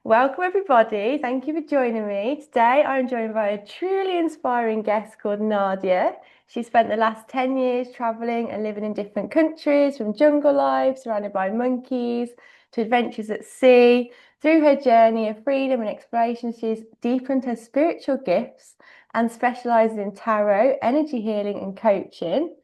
Welcome, everybody. Thank you for joining me. Today, I'm joined by a truly inspiring guest called Nadia. She spent the last 10 years traveling and living in different countries, from jungle life surrounded by monkeys to adventures at sea. Through her journey of freedom and exploration, she's deepened her spiritual gifts and specializes in tarot, energy healing, and coaching.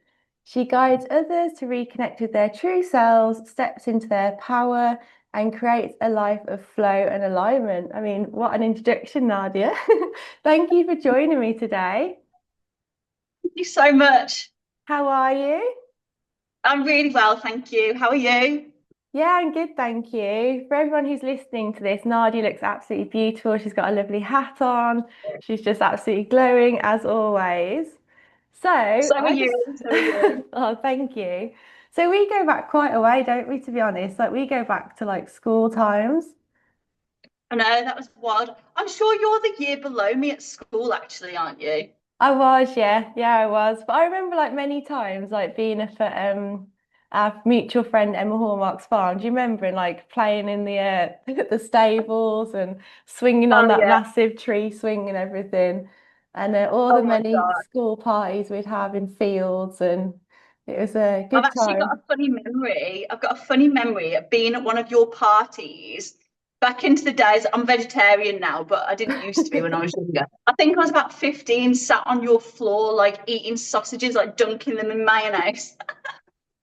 She guides others to reconnect with their true selves, steps into their power, and creates a life of flow and alignment. I mean, what an introduction, Nadia. Thank you for joining me today. Thank you so much. How are you? I'm really well, thank you. How are you? Yeah, I'm good, thank you. For everyone who's listening to this, Nadia looks absolutely beautiful. She's got a lovely hat on. She's just absolutely glowing as always. So So are I you. just, So are you. oh, thank you. So we go back quite a way, don't we, to be honest? Like we go back to like school times. I know that was wild. I'm sure you're the year below me at school, actually, aren't you? I was, yeah, I was. But I remember like many times like being up at our mutual friend Emma Hallmark's farm. Do you remember and like playing in the the stables and swinging on Oh that yeah. massive tree swing and everything, and all the Oh my many God. school parties we'd have in fields, and it was a I've good actually got a time. funny memory. I've got a funny memory of being at one of your parties back into the days. I'm vegetarian now, but I didn't used to be when I was younger. I think I was about 15, sat on your floor, like eating sausages, like dunking them in mayonnaise.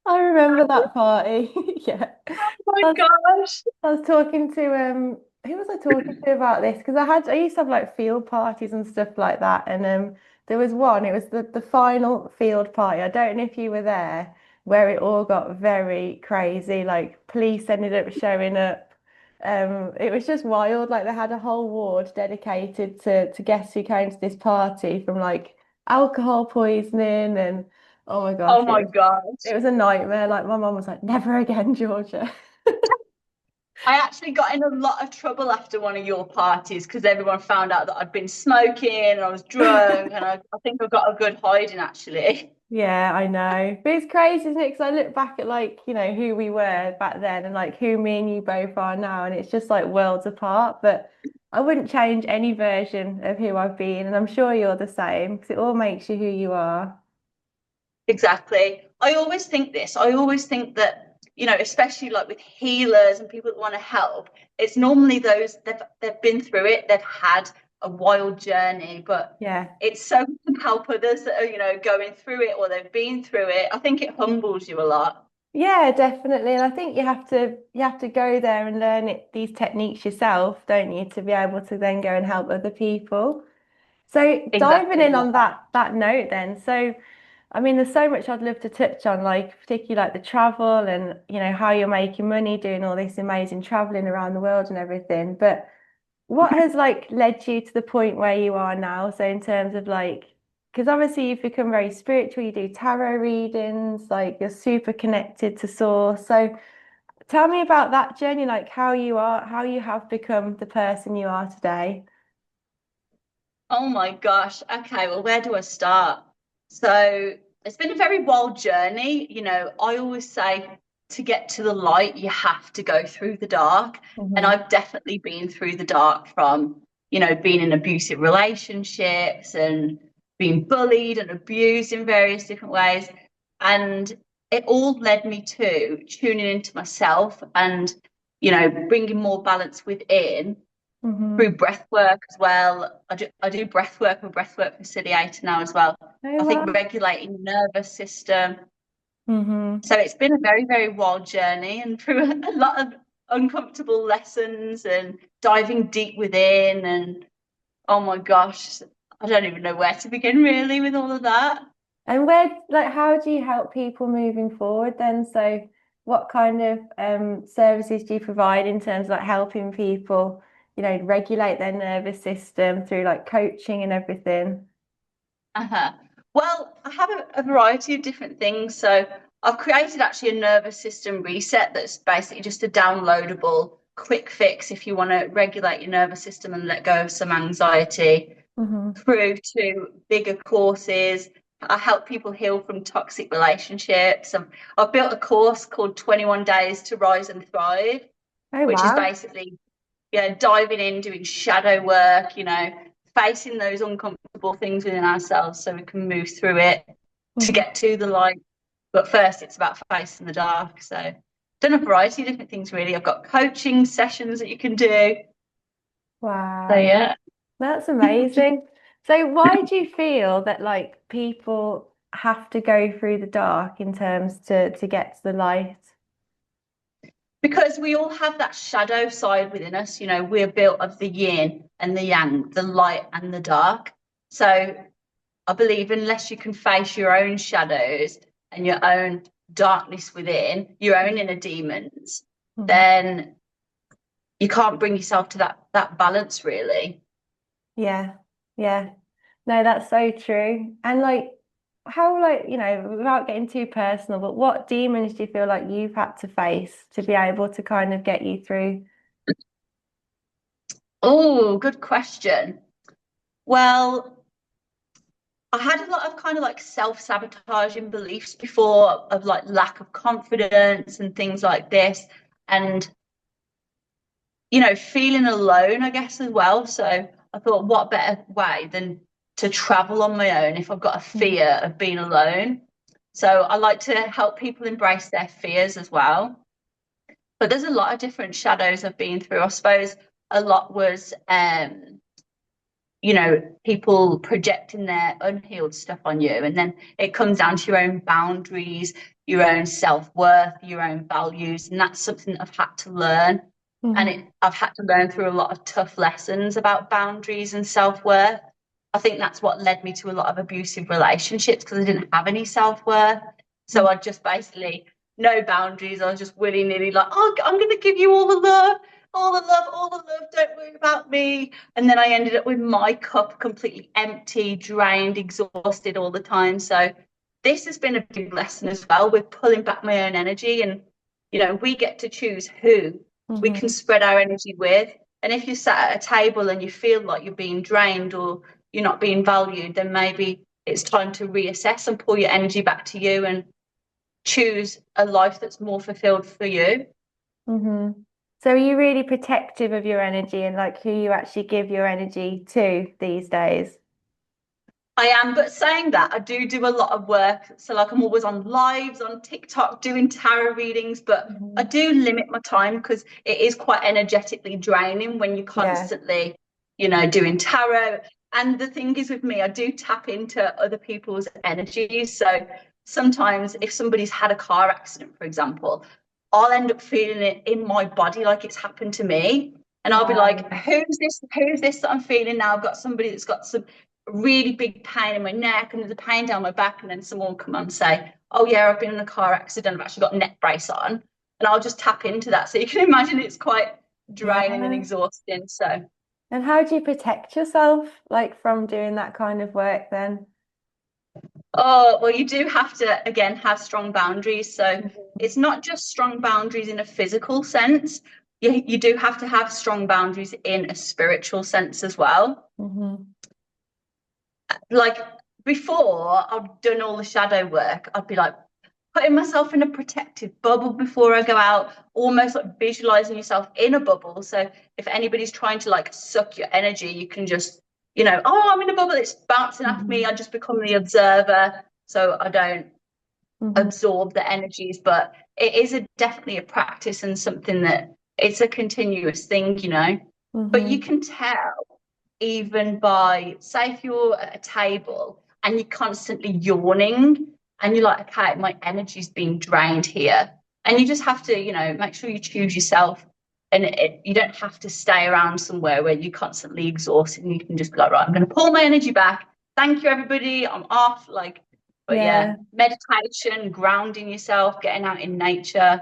I remember that party. Yeah. Oh my I was gosh. I was talking to who was I talking to about this? Because I used to have like field parties and stuff like that, and there was one. It was the final field party. I don't know if you were there, where it all got very crazy. Like police ended up showing up. It was just wild. Like they had a whole ward dedicated to guests who came to this party from like alcohol poisoning and oh my Oh gosh, my it gosh. was a nightmare. Like my mom was like, never again, Georgia. I actually got in a lot of trouble after one of your parties because everyone found out that I'd been smoking and I was drunk, and I think I got a good hiding actually. Yeah, I know. But it's crazy, isn't it? Because I look back at like, who we were back then and like who me and you both are now, and it's just like worlds apart. But I wouldn't change any version of who I've been, and I'm sure you're the same because it all makes you who you are. Exactly. I always think this. I always think that, especially like with healers and people that want to help, it's normally those they've been through it, they've had a wild journey, but Yeah. it's so good to help others that are, going through it or they've been through it. I think it humbles you a lot. Yeah, definitely. And I think you have to go there and learn these techniques yourself, don't you, to be able to then go and help other people. So diving Exactly. in on that note then, so I mean there's so much I'd love to touch on, like particularly like the travel and how you're making money doing all this amazing traveling around the world and everything. But what has like led you to the point where you are now? So in terms of like, because obviously you've become very spiritual, you do tarot readings, like you're super connected to source. So tell me about that journey, like how you have become the person you are today. Oh my gosh. Okay, well, where do I start? So it's been a very wild journey. I always say to get to the light, you have to go through the dark. And Hmm. I've definitely been through the dark from, being in abusive relationships and being bullied and abused in various different ways. And it all led me to tuning into myself and, bringing more balance within Hmm. through breath work as well. I do breath work. I'm a breath work facilitator now as well. Oh I think wow. regulating the nervous system. Hmm. So it's been a very, very wild journey and through a lot of uncomfortable lessons and diving deep within. And oh my gosh, I don't even know where to begin really with all of that. And like, how do you help people moving forward then? So, what kind of services do you provide in terms of like helping people, regulate their nervous system through like coaching and everything? Uh-huh. Well, I have a variety of different things. So I've created actually a nervous system reset that's basically just a downloadable quick fix if you want to regulate your nervous system and let go of some anxiety, Hmm. through to bigger courses. I help people heal from toxic relationships. I've built a course called 21 Days to Rise and Thrive, Oh which is wow. basically diving in, doing shadow work, facing those uncomfortable things within ourselves so we can move through it to Mhm. get to the light. But first, it's about facing the dark. So, done a variety of different things, really. I've got coaching sessions that you can do. So, Wow, yeah. that's amazing. So why do you feel that like people have to go through the dark in terms to get to the light? Because we all have that shadow side within us. We're built of the yin and the yang, the light and the dark. So, I believe unless you can face your own shadows and your own darkness within, your own inner demons, Mhm. then you can't bring yourself to that balance, really. Yeah, yeah. No, that's so true. And like how like, without getting too personal, but what demons do you feel like you've had to face to be able to kind of get you through? Oh, good question. Well, I had a lot of kind of like self-sabotaging beliefs before of like lack of confidence and things like this. And feeling alone, I guess, as well. So I thought, what better way than to travel on my own if I've got a Mhm. fear of being alone? So I like to help people embrace their fears as well. But there's a lot of different shadows I've been through. I suppose a lot was, people projecting their unhealed stuff on you. And then it comes down to your own boundaries, your own self-worth, your own values. And that's something that I've had to learn. And Mhm. I've had to learn through a lot of tough lessons about boundaries and self-worth. I think that's what led me to a lot of abusive relationships because I didn't have any self-worth. So I just basically, no boundaries. I was just willy-nilly like, oh, I'm going to give you all the love, all the love, all the love. Don't worry about me. And then I ended up with my cup completely empty, drained, exhausted all the time. So this has been a big lesson as well with pulling back my own energy. And, we get to choose who we can Mhm. spread our energy with. And if you're sat at a table and you feel like you're being drained or you're not being valued, then maybe it's time to reassess and pull your energy back to you and choose a life that's more fulfilled for you. Mhm. So are you really protective of your energy and like who you actually give your energy to these days? I am, but saying that, I do a lot of work. So, like, I'm always on lives on TikTok doing tarot readings, but I Mhm. do limit my time because it is quite energetically draining when you're Yeah. constantly, doing tarot. And the thing is with me, I do tap into other people's energies. So sometimes if somebody's had a car accident, for example, I'll end up feeling it in my body like it's happened to me. And I'll be like, Wow. who's this? Who's this that I'm feeling now? I've got somebody that's got some really big pain in my neck and there's a pain down my back, and then someone will come on and say, oh yeah, I've been in a car accident, I've actually got a neck brace on, and I'll just tap into that. So you can imagine it's quite draining and Yeah. exhausting. So And how do you protect yourself like from doing that kind of work then? oh well, you do have to again have strong boundaries. So Mhm. it's not just strong boundaries in a physical sense, you do have to have strong boundaries in a spiritual sense as well. Mhm. Like before I've done all the shadow work, I'd be like putting myself in a protective bubble before I go out, almost like visualizing yourself in a bubble. So if anybody's trying to like suck your energy, you can just, oh, I'm in a bubble, it's bouncing off me. I Mhm. just become the observer so I don't Mhm. absorb the energies. But it is definitely a practice and something that it's a continuous thing, But you Mhm. can tell even by, say, if you're at a table and you're constantly yawning and you're like, okay, my energy's being drained here. And you just have to, make sure you choose yourself. And you don't have to stay around somewhere where you're constantly exhausted and you can just be like, right, I'm going to pull my energy back. Thank you, everybody. I'm off. But yeah, Yeah. meditation, grounding yourself, getting out in nature.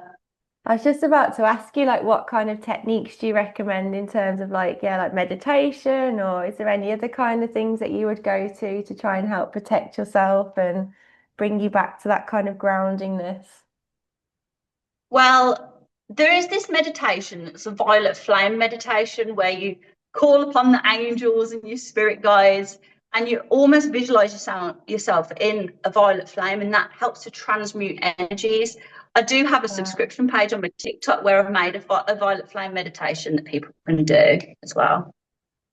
I was just about to ask you like what kind of techniques do you recommend in terms of like yeah like meditation, or is there any other kind of things that you would go to try and help protect yourself and bring you back to that kind of groundingness? Well, there is this meditation, it's a violet flame meditation where you call upon the angels and your spirit guides, and you almost visualize yourself in a violet flame, and that helps to transmute energies. I do have a Wow. subscription page on my TikTok where I've made a violet flame meditation that people can do as well.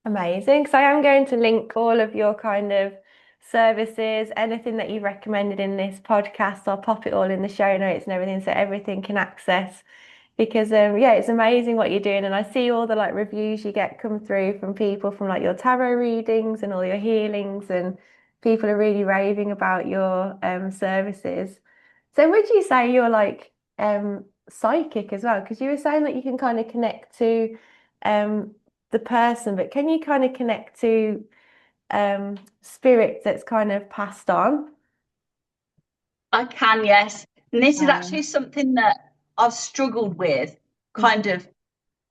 Amazing. So I am going to link all of your kind of services, anything that you recommended in this podcast. I'll pop it all in the show notes and everything so everything can access. Because yeah, it's amazing what you're doing. And I see all the like reviews you get come through from people from like your tarot readings and all your healings, and people are really raving about your services. So would you say you're like psychic as well? Because you were saying that you can kind of connect to um the person, but can you kind of connect to spirit that's kind of passed on? I can, yes. And this is Wow. actually something that I've struggled with, kind Mhm. of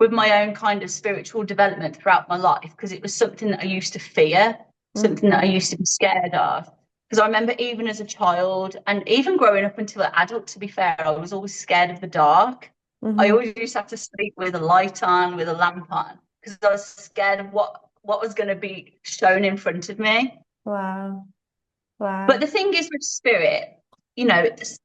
with my own kind of spiritual development throughout my life, because it was something that I used to fear, something that I Mhm. used to be scared of. Because I remember even as a child and even growing up until an adult, to be fair, I was always scared of the dark. I Mhm. always used to have to sleep with a light on, with a lamp on, because I was scared of what was going to be shown in front of me. Wow. But Wow. the thing is with spirit,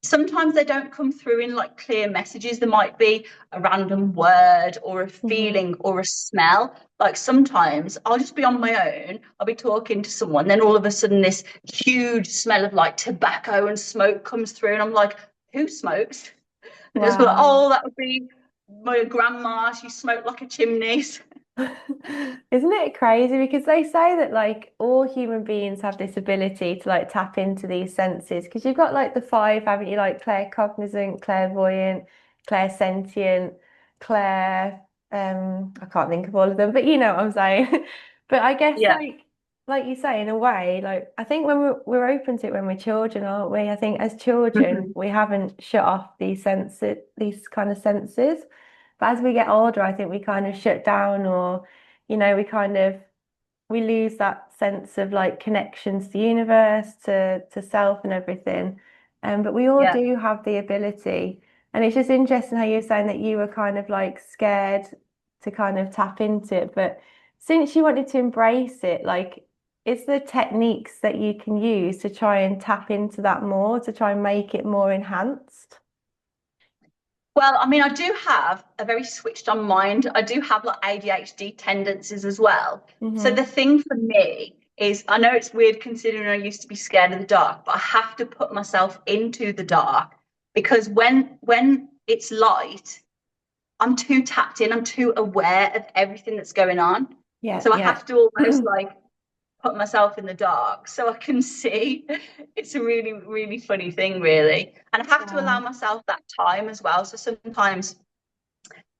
sometimes they don't come through in like clear messages. There might be a random word or a Mhm. feeling or a smell. Like sometimes I'll just be on my own, I'll be talking to someone, then all of a sudden this huge smell of like tobacco and smoke comes through, and I'm like, who smokes? And just be like, Wow. oh, that would be my grandma. She smoked like a chimney. Isn't it crazy? Because they say that like all human beings have this ability to like tap into these senses. Because you've got like the five, haven't you? Like claircognizant, clairvoyant, clairsentient, clair I can't think of all of them, but you know what I'm saying. But I guess Yeah. like you say, in a way, like I think when we're open to it when we're children, aren't we? I think as children Mhm. we haven't shut off these senses, these kind of senses. But as we get older, I think we kind of shut down, or we kind of we lose that sense of like connections to the universe, to self and everything. But we all Yeah. do have the ability. And it's just interesting how you're saying that you were kind of like scared to kind of tap into it. But since you wanted to embrace it, like, is there techniques that you can use to try and tap into that more, to try and make it more enhanced? Well, I mean, I do have a very switched on mind. I do have like ADHD tendencies as well. So the Hmm. thing for me is, I know it's weird considering I used to be scared of the dark, but I have to put myself into the dark, because when it's light, I'm too tapped in, I'm too aware of everything that's going on. Yeah, So I yeah. have to almost like put myself in the dark so I can see. It's a really, really funny thing, really. And I have to allow Wow. myself that time as well. So sometimes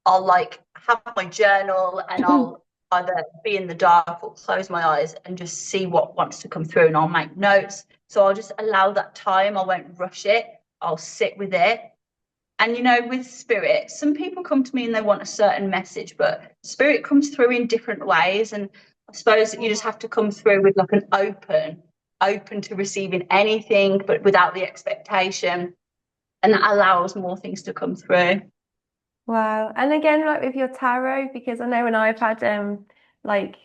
I'll like have my journal and I'll either be in the dark or close my eyes and just see what wants to come through, and I'll make notes. So I'll just allow that time. I won't rush it. I'll sit with it. And with spirit, some people come to me and they want a certain message, but spirit comes through in different ways. And I suppose that you just have to come through with like an open to receiving anything, but without the expectation. And that allows more things to come through. Wow. And again, like with your tarot, because I know when I've had like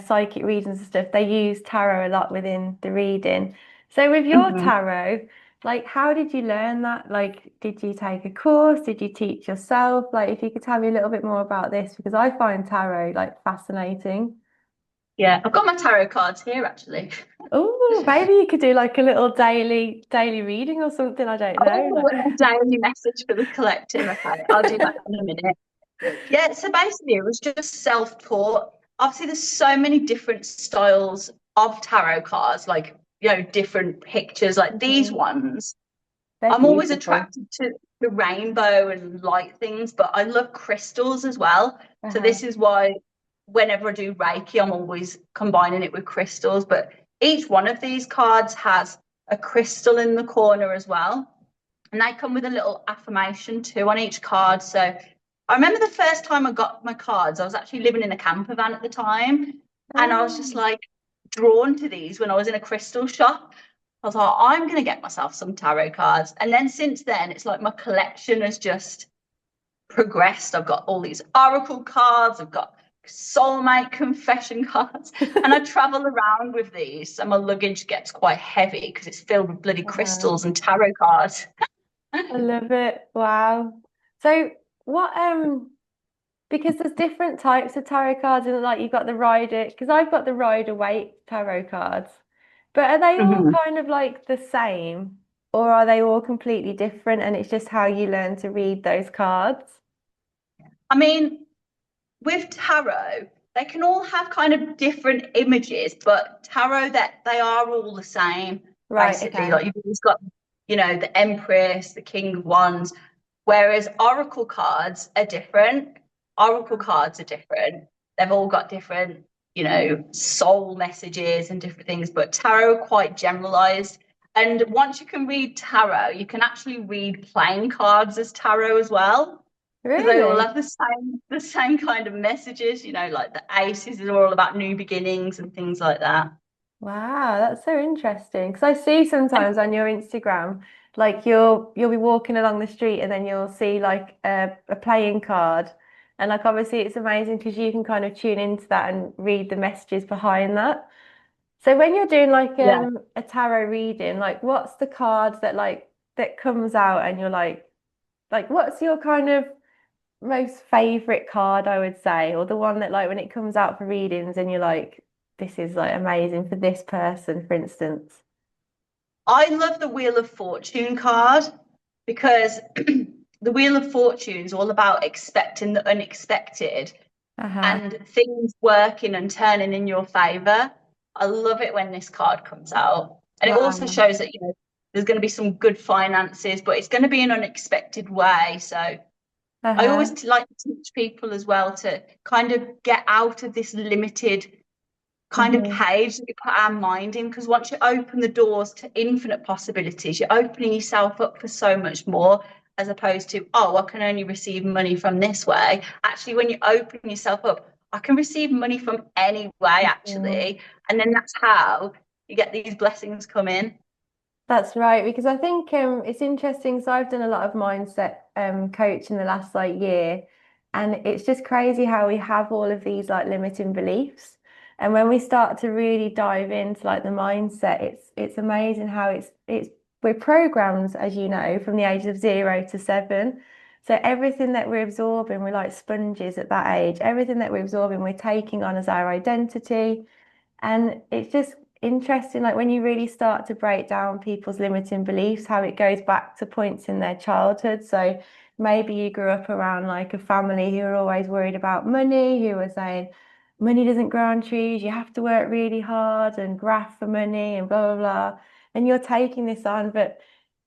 psychic readings and stuff, they use tarot a lot within the reading. So with your Mhm. tarot, like how did you learn that? Like, did you take a course? Did you teach yourself? Like, if you could tell me a little bit more about this, because I find tarot like fascinating. Yeah, I've got my tarot cards here actually. Oh, maybe you could do like a little daily reading or something. I don't know. Oh, a daily message for the collective. Okay, I'll do that in a minute. Yeah, so basically it was just self-taught. Obviously, there's so many different styles of tarot cards, like, different pictures, like these Mhm. ones. They're I'm always beautiful. attracted to the rainbow and light things, but I love crystals as well. So Uh-huh. this is why whenever I do Reiki, I'm always combining it with crystals. But each one of these cards has a crystal in the corner as well. And they come with a little affirmation too on each card. So I remember the first time I got my cards, I was actually living in a camper van at the time. And I was just Oh. like drawn to these when I was in a crystal shop. I was like, I'm going to get myself some tarot cards. And then since then, it's like my collection has just progressed. I've got all these oracle cards, I've got soulmate confession cards, and I travel around with these. And my luggage gets quite heavy because it's filled with bloody Uh-huh. crystals and tarot cards. I love it. Wow. So what because there's different types of tarot cards and like you've got the rider because I've got the rider waite tarot cards. But are they all Mhm. kind of like the same or are they all completely different and it's just how you learn to read those cards? I mean, with tarot, they can all have kind of different images, but tarot that they are all the same, Right, basically. okay. Like you've always got, the Empress, the King of Wands, whereas Oracle cards are different. Oracle cards are different. They've all got different, soul messages and different things, but tarot are quite generalized. And once you can read tarot, you can actually read playing cards as tarot as well because they all Really? have the same kind of messages, like the aces are all about new beginnings and things like that. Wow, that's so interesting. Because I see sometimes on your Instagram, like you'll be walking along the street and then you'll see like a playing card. And like obviously it's amazing because you can kind of tune into that and read the messages behind that. So when you're doing like Yeah. a tarot reading, like what's the card that comes out and you're like what's your kind of most favorite card, I would say, or the one that like when it comes out for readings and you're like, this is like amazing for this person, for instance. I love the Wheel of Fortune card because the Wheel of Fortune is all about expecting the unexpected Uh-huh. and things working and turning in your favor. I love it when this card comes out. And it also Wow. shows that, there's going to be some good finances, but it's going to be an unexpected way. So I Uh-huh. always like to teach people as well to kind of get out of this limited kind of Hmm. cage that we put our mind in, because once you open the doors to infinite possibilities, you're opening yourself up for so much more, as opposed to, oh, I can only receive money from this way. Actually, when you open yourself up, I can receive money from any way, actually. And then that's how you get these blessings come in. That's right, because I think it's interesting. So I've done a lot of mindset coach in the last like year, and it's just crazy how we have all of these like limiting beliefs. And when we start to really dive into like the mindset, it's amazing how it's we're programmed, as you know, from the age of 0 to 7. So everything that we're absorbing, we're like sponges at that age. Everything that we're absorbing, we're taking on as our identity. And it's just interesting, like when you really start to break down people's limiting beliefs, how it goes back to points in their childhood. So maybe you grew up around like a family who are always worried about money, who are saying money doesn't grow on trees, you have to work really hard and graft for money and blah, blah, blah. And you're taking this on, but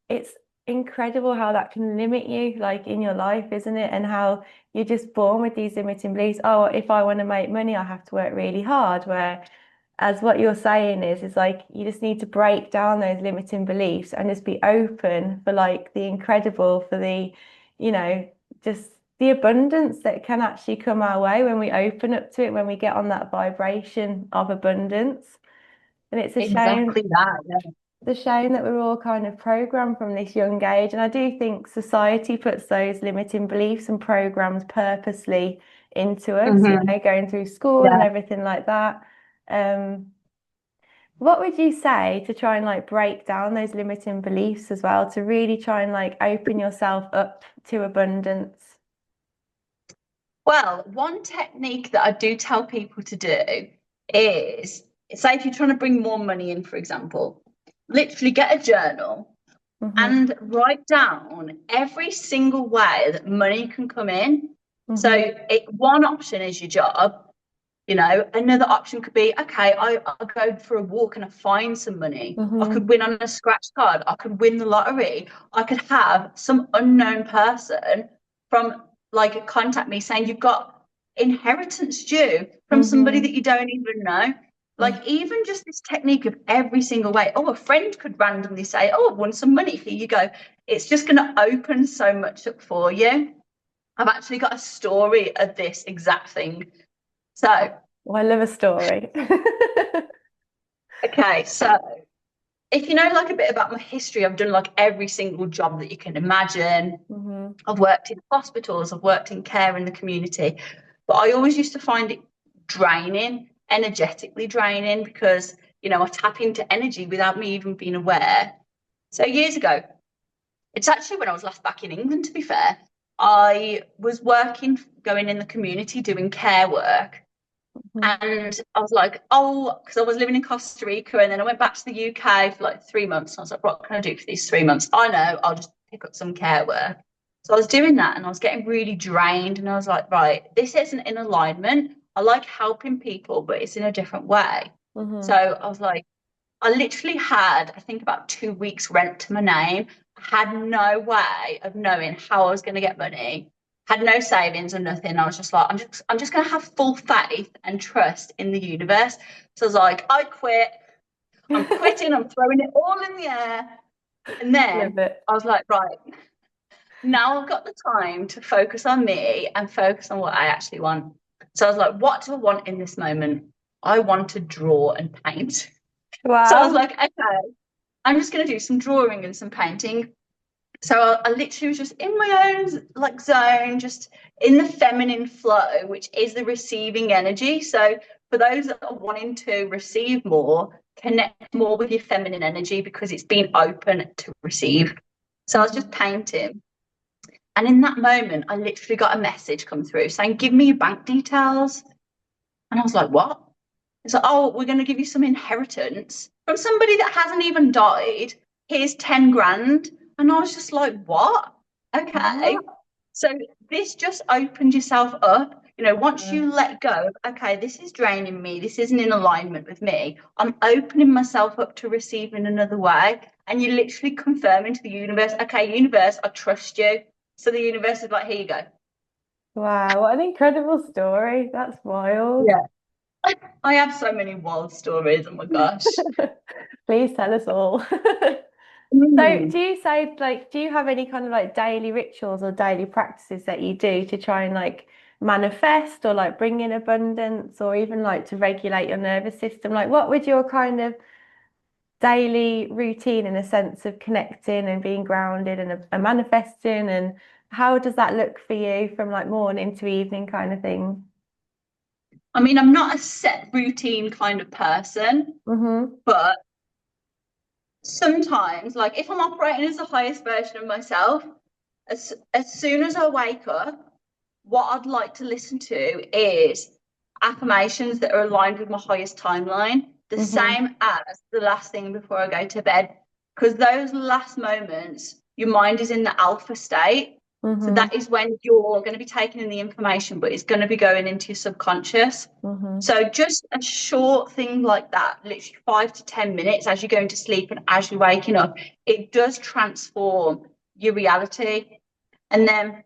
it's incredible how that can limit you, like in your life, isn't it? And how you're just born with these limiting beliefs. Oh, if I want to make money, I have to work really hard. Where as what you're saying is like you just need to break down those limiting beliefs and just be open for like the incredible, for the, you know, just the abundance that can actually come our way when we open up to it, when we get on that vibration of abundance. And it's a shame, Exactly that. Yeah. the shame that we're all kind of programmed from this young age. And I do think society puts those limiting beliefs and programs purposely into us, you Hmm. know, going through school and Yeah. everything like that. Um, what would you say to try and like break down those limiting beliefs as well, to really try and like open yourself up to abundance? Well, one technique that I do tell people to do is, say if you're trying to bring more money in, for example, literally get a journal Hmm. and write down every single way that money can come in. So Hmm. one option is your job. Another option could be, okay, I'll go for a walk and I find some money. I could Hmm. win on a scratch card. I could win the lottery. I could have some unknown person from like contact me saying you've got inheritance due from somebody that Hmm. you don't even know. Like even just this technique of every single way. Oh, a friend could randomly say, oh, I've won some money. Here you go. It's just going to open so much up for you. I've actually got a story of this exact thing. So, Well, I love a story. okay, so if you know like a bit about my history, I've done like every single job that you can imagine. Hmm. I've worked in hospitals, I've worked in care in the community, but I always used to find it draining, energetically draining, because I tap into energy without me even being aware. So years ago, It's actually when I was last back in England, to be fair. I was working, going in the community doing care work. Mhm. And I was like, oh, because I was living in Costa Rica and then I went back to the UK for like 3 months. And I was like, what can I do for these 3 months? I know, I'll just pick up some care work. So I was doing that and I was getting really drained. And I was like, right, this isn't in alignment. I like helping people, but it's in a different way. So Mhm. I was like, I literally had, I think, about 2 weeks rent to my name. I had no way of knowing how I was going to get money. Had no savings or nothing. I was just like, I'm just going to have full faith and trust in the universe. So I was like, I quit. I'm quitting. I'm throwing it all in the air. And Love then it. I was like, right, now I've got the time to focus on me and focus on what I actually want. So I was like, what do I want in this moment? I want to draw and paint. So I was Wow. like, okay, I'm just going to do some drawing and some painting. So I literally was just in my own like zone, just in the feminine flow, which is the receiving energy. So for those that are wanting to receive more, connect more with your feminine energy because it's been open to receive. So I was just Mhm. painting. And in that moment, I literally got a message come through saying, give me your bank details. And I was like, what? It's like, oh, we're going to give you some inheritance from somebody that hasn't even died. Here's 10 grand. And I was just like, what? Okay. What? So this just opened yourself up. Once Yeah. you let go of, okay, this is draining me, this isn't in alignment with me, I'm opening myself up to receive in another way. And you literally confirming to the universe, okay, universe, I trust you. So the universe is like, here you go. Wow, what an incredible story. That's wild. Yeah. I have so many wild stories. Oh my gosh. Please tell us all. So, Mm. do you say like, do you have any kind of like daily rituals or daily practices that you do to try and like manifest or like bring in abundance or even like to regulate your nervous system? Like, what would your kind of daily routine in a sense of connecting and being grounded and manifesting, and how does that look for you from like morning to evening kind of thing? I mean, I'm not a set routine kind of person, Mm-hmm. but sometimes, like if I'm operating as the highest version of myself, as soon as I wake up, what I'd like to listen to is affirmations that are aligned with my highest timeline, the Mm-hmm. same as the last thing before I go to bed. Because those last moments, your mind is in the alpha state. So Mm-hmm. that is when you're going to be taking in the information, but it's going to be going into your subconscious. Mm-hmm. So just a short thing like that, literally 5 to 10 minutes as you're going to sleep and as you're waking up, it does transform your reality. And then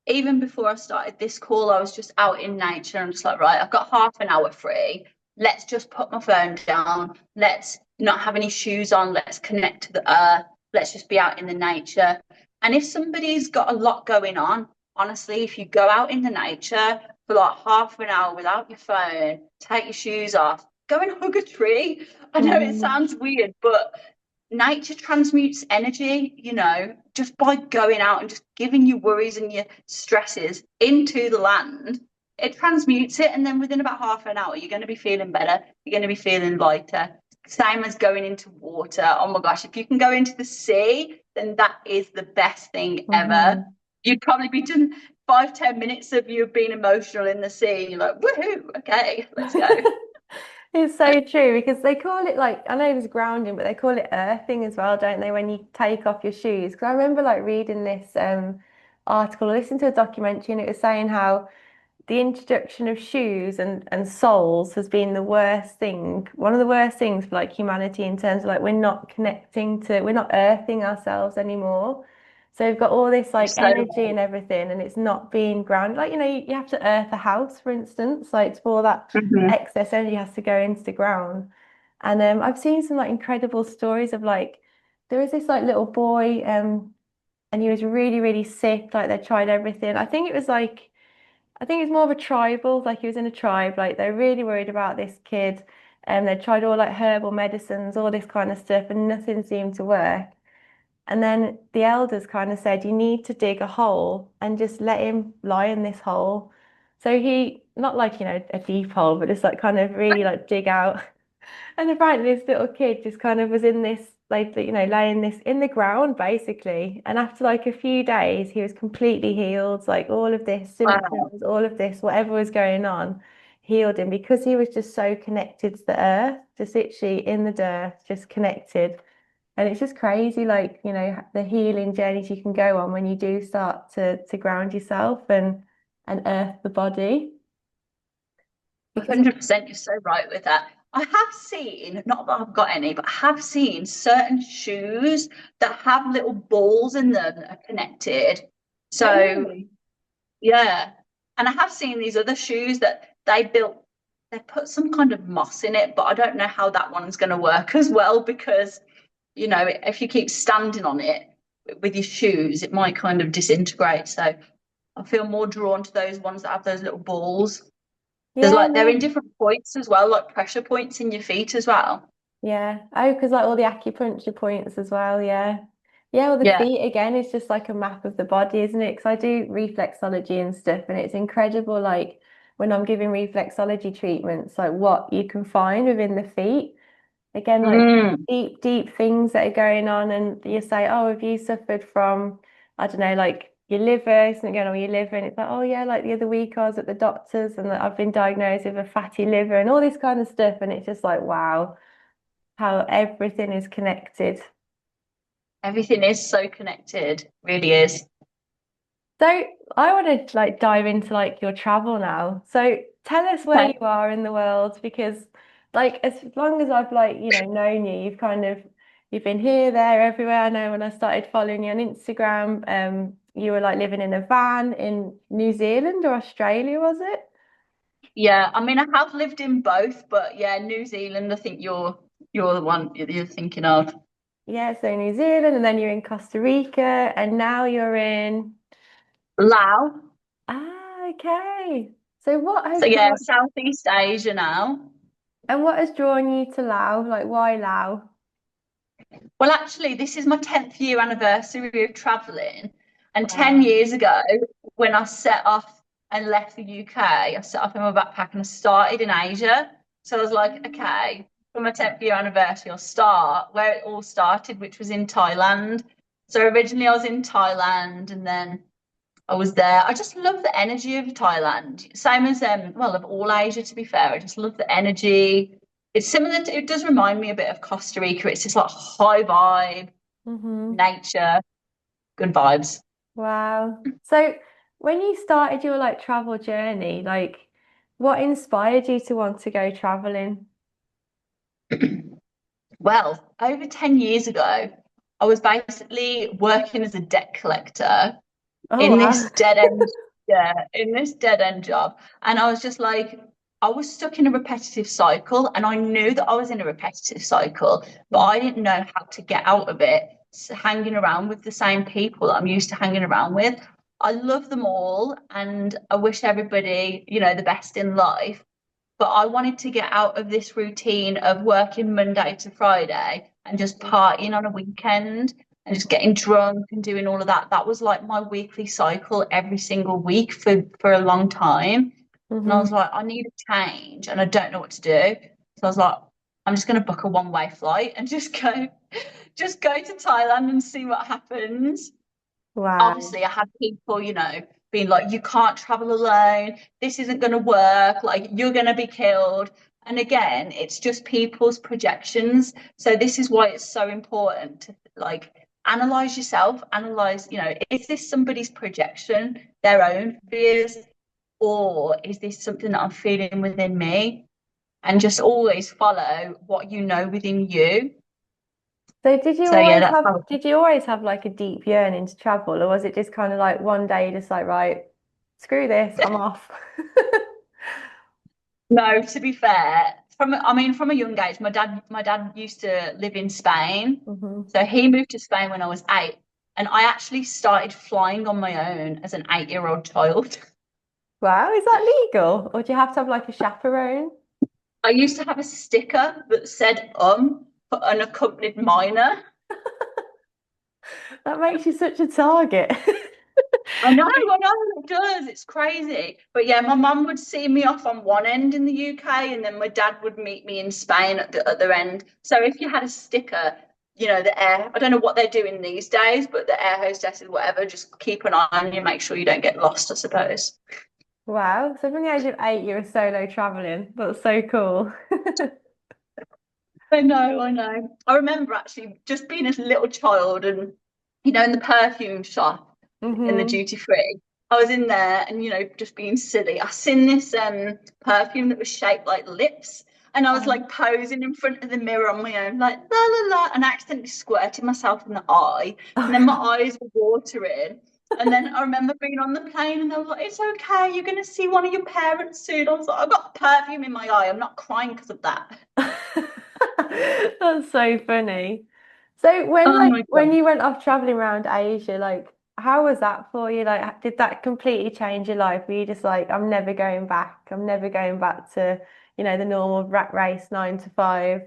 even before I started this call, I was just out in nature. I'm just like, right, I've got half an hour free. Let's just put my phone down. Let's not have any shoes on. Let's connect to the earth. Let's just be out in the nature. And if somebody's got a lot going on, honestly, if you go out in the nature for like half an hour without your phone, take your shoes off, go and hug a tree. I know it Mm-hmm. sounds weird, but nature transmutes energy, just by going out and just giving your worries and your stresses into the land. It transmutes it, and then within about half an hour, you're going to be feeling better. You're going to be feeling lighter. Same as going into water. Oh my gosh, if you can go into the sea, then that is the best thing ever. Mm-hmm. You'd probably be doing 5, 10 minutes of you being emotional in the sea. You're like, woohoo, okay, let's go. It's so true because they call it like, I know it was grounding, but they call it earthing as well, don't they? When you take off your shoes. Because I remember like reading this article, listening to a documentary, and it was saying how the introduction of shoes and soles has been the worst thing, one of the worst things for like humanity in terms of like we're not earthing ourselves anymore. So we've got all this You're like so energy right. and everything, and it's not being grounded. Like, you have to earth a house, for instance, like for that Mhm. excess energy has to go into the ground. And I've seen some like incredible stories of like there was this like little boy, and he was really, really sick. Like they tried everything. I think it's more of a tribal, like he was in a tribe, like they're really worried about this kid. And they tried all like herbal medicines, all this kind of stuff, and nothing seemed to work. And then the elders kind of said, you need to dig a hole and just let him lie in this hole. So he, not like, a deep hole, but just like kind of really like dig out. And apparently this little kid just kind of was in this like, laying this in the ground basically. And after like a few days, he was completely healed. Like all of this Wow. symptoms, all of this, whatever was going on, healed him because he was just so connected to the earth, just literally in the dirt, just connected. And it's just crazy, like, the healing journeys you can go on when you do start to ground yourself and earth the body. Because 100%, you're so right with that. I have seen, not that I've got any, but I have seen certain shoes that have little balls in them that are connected. oh, So, really? yeah. And I have seen these other shoes that they put some kind of moss in it, but I don't know how that one's going to work as well because, if you keep standing on it with your shoes, it might kind of disintegrate. So I feel more drawn to those ones that have those little balls. There's Yeah, like they're in no. different points as well, like pressure points in your feet as well. Yeah. Oh, because like all the acupuncture points as well. Yeah. Yeah. Well, the Yeah. feet again is just like a map of the body, isn't it? Because I do reflexology and stuff, and it's incredible. Like when I'm giving reflexology treatments, like what you can find within the feet. Again, like Mm. deep, deep things that are going on, and you say, "Oh, have you suffered from, I don't know, like your liver, something going on with your liver?" And it's like, "Oh yeah, like the other week I was at the doctor's and I've been diagnosed with a fatty liver and all this kind of stuff." And it's just like, wow, how everything is connected. Everything is so connected, really is. So I want to like dive into like your travel now. So tell us where Okay. you are in the world because like as long as I've like, known you, you've been here, there, everywhere. I know when I started following you on Instagram, you were like living in a van in New Zealand or Australia, was it? Yeah, I mean I have lived in both, but yeah, New Zealand, I think you're the one you're thinking of. Yeah, so New Zealand and then you're in Costa Rica and now you're in Lao. okay. So what has So yeah, drawn Southeast Asia now. what has drawn you to Laos? Like why Laos? Well, actually, this is my 10th year anniversary of traveling. And 10 Wow. years ago, when I set off and left the UK, I set off in my backpack and I started in Asia. So I was like, okay, for my 10th year anniversary, I'll start where it all started, which was in Thailand. So originally I was in Thailand and then I was there. I just love the energy of Thailand. Same as well, of all Asia, to be fair. I just love the energy. It's similar to, it does remind me a bit of Costa Rica. It's just like high vibe, Hmm. nature, good vibes. Wow. So when you started your like travel journey, like what inspired you to want to go traveling? Well, over 10 years ago, I was basically working as a debt collector Oh in this wow. dead end, yeah, in this dead end job. And I was just like, I was stuck in a repetitive cycle, and I knew that I was in a repetitive cycle, but I didn't know how to get out of it. So hanging around with the same people that I'm used to hanging around with. I love them all, and I wish everybody, the best in life. But I wanted to get out of this routine of working Monday to Friday and just partying on a weekend and just getting drunk and doing all of that. That was like my weekly cycle every single week for a long time. And I Hmm. was like, I need a change and I don't know what to do. So I was like, I'm just gonna book a one-way flight and just go to Thailand and see what happens. Wow. Obviously I had people, being like, you can't travel alone, this isn't going to work, like you're going to be killed. And again, it's just people's projections. So this is why it's so important to like analyze yourself, analyze, is this somebody's projection, their own fears, or is this something that I'm feeling within me? And just always follow what you know within you. So did you So yeah, always that's have how. did you always have like a deep yearning to travel, or was it just kind of like one day you're just like, right, screw this, I'm off? No, to be fair, from a young age, my dad used to live in Spain. Hmm. So he moved to Spain when I was 8. And I actually started flying on my own as an 8-year-old child. Wow, is that legal? Or do you have to have like a chaperone? I used to have a sticker that said for unaccompanied minor. That makes you such a target. I know it does. It's crazy. But yeah, my mum would see me off on one end in the UK, and then my dad would meet me in Spain at the other end. So if you had a sticker, the air, I don't know what they're doing these days, but the air hostesses, whatever, just keep an eye on you, make sure you don't get lost, I suppose. Wow. So from the age of 8, you were solo traveling. That's so cool. I know, I know. I remember actually just being a little child and, in the perfume shop in the Hmm. duty free, I was in there and, just being silly. I seen this perfume that was shaped like lips. And I was like posing in front of the mirror on my own, like la la la, and I accidentally squirted myself in the eye. And then my eyes were watering. And then I remember being on the plane and they were like, it's okay, you're going to see one of your parents soon. I was like, I've got perfume in my eye. I'm not crying because of that. That's so funny. So when Oh like my when God. you went off traveling around Asia, like how was that for you? Like did that completely change your life? Were you just like, I'm never going back. I'm never going back to, the normal rat race 9 to 5.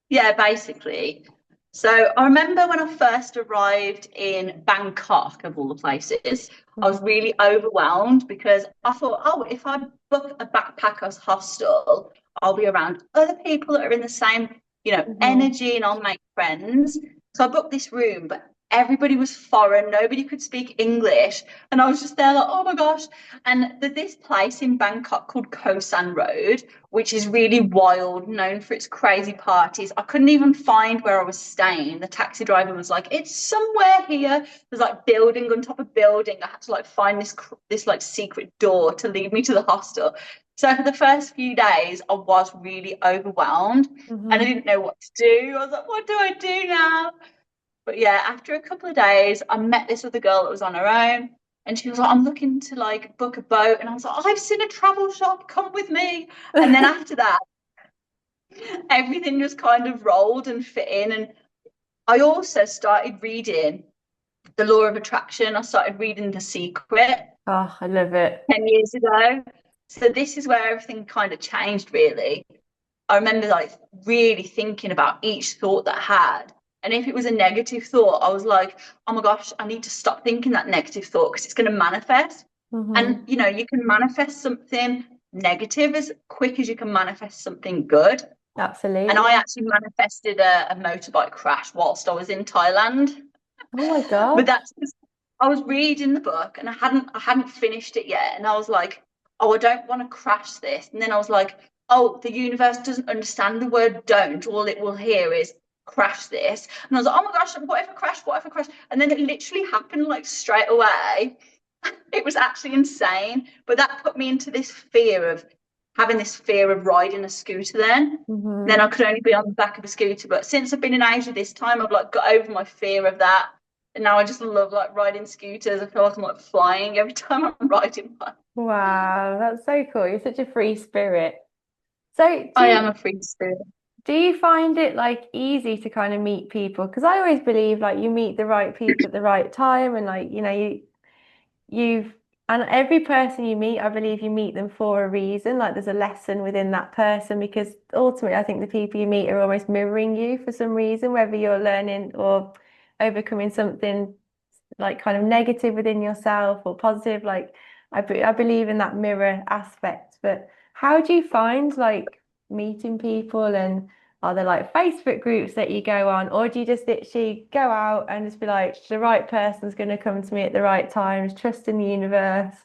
Yeah, basically. So I remember when I first arrived in Bangkok, of all the places, I was Hmm. really overwhelmed because I thought, oh, if I book a backpackers hostel, I'll be around other people that are in the same, Hmm. energy and I'll make friends. So I booked this room, but everybody was foreign, nobody could speak English. And I was just there like, oh my gosh. And there's this place in Bangkok called Koh San Road, which is really wild, known for its crazy parties. I couldn't even find where I was staying. The taxi driver was like, "It's somewhere here." There's like building on top of building. I had to like find this like secret door to lead me to the hostel. So for the first few days, I was really overwhelmed, and I Hmm. didn't know what to do. I was like, "What do I do now?" But yeah, after a couple of days, I met this other girl that was on her own. And she was like, I'm looking to like book a boat. And I was like, I've seen a travel shop, come with me. And then after that, everything just kind of rolled and fit in. And I also started reading The Law of Attraction. I started reading The Secret Oh, I love it. 10 years ago. So this is where everything kind of changed, really. I remember like really thinking about each thought that I had. And if it was a negative thought, I was like, oh my gosh, I need to stop thinking that negative thought because it's going to manifest. Hmm. And you can manifest something negative as quick as you can manifest something good. And I Absolutely. actually manifested a motorbike crash whilst I was in Thailand. Oh my But gosh. that's because I was reading the book and I hadn't finished it yet. And I was like, oh, I don't want to crash this. And then I was like, oh, the universe doesn't understand the word don't. All it will hear is crash this. And I was like, oh my gosh, what if I crash? What if I crash? And then it literally happened like straight away. It was actually insane. But that put me into this fear of having this fear of riding a scooter then. Then Hmm. I could only be on the back of a scooter. But since I've been in Asia this time, I've like got over my fear of that. And now I just love like riding scooters. I feel like I'm like flying every time I'm riding one. Wow, that's so cool. You're such a free spirit. So I am a free spirit. do you find it like easy to kind of meet people? Because I always believe like you meet the right people at the right time and like, you've and every person you meet, I believe you meet them for a reason. Like there's a lesson within that person because ultimately I think the people you meet are almost mirroring you for some reason, whether you're learning or overcoming something like kind of negative within yourself or positive. Like I believe in that mirror aspect. But how do you find like meeting people, and are there like Facebook groups that you go on, or do you just literally go out and just be like, the right person's going to come to me at the right times, trust in the universe?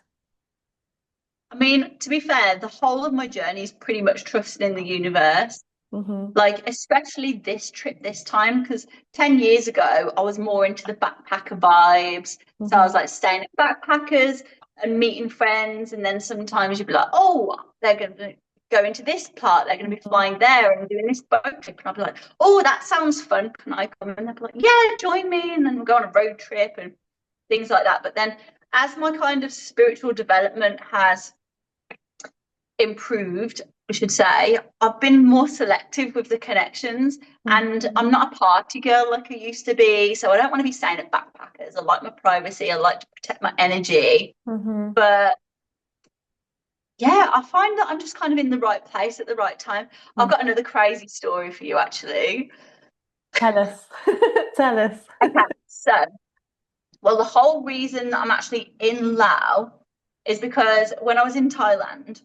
I mean, to be fair, the whole of my journey is pretty much trusting in the universe. Hmm. Like, especially this trip this time, because 10 years ago, I was more into the backpacker vibes. So I was Hmm. like staying at backpackers and meeting friends. And then sometimes you'd be like, oh, they're going to go into this part. They're going to be Hmm. flying there and doing this boat trip. And I'd be like, oh, that sounds fun. Can I come? And they'd be like, yeah, join me. And then we'll go on a road trip and things like that. But then as my kind of spiritual development has improved, I should say, I've been more selective with the connections and Hmm. I'm not a party girl like I used to be. So I don't want to be staying at backpackers. I like my privacy. I like to protect my energy. Hmm. But yeah, I find that I'm just kind of in the right place at the right time. I've got another crazy story for you, actually. Tell us. Tell us. Okay, so, well, the whole reason that I'm actually in Laos is because when I was in Thailand,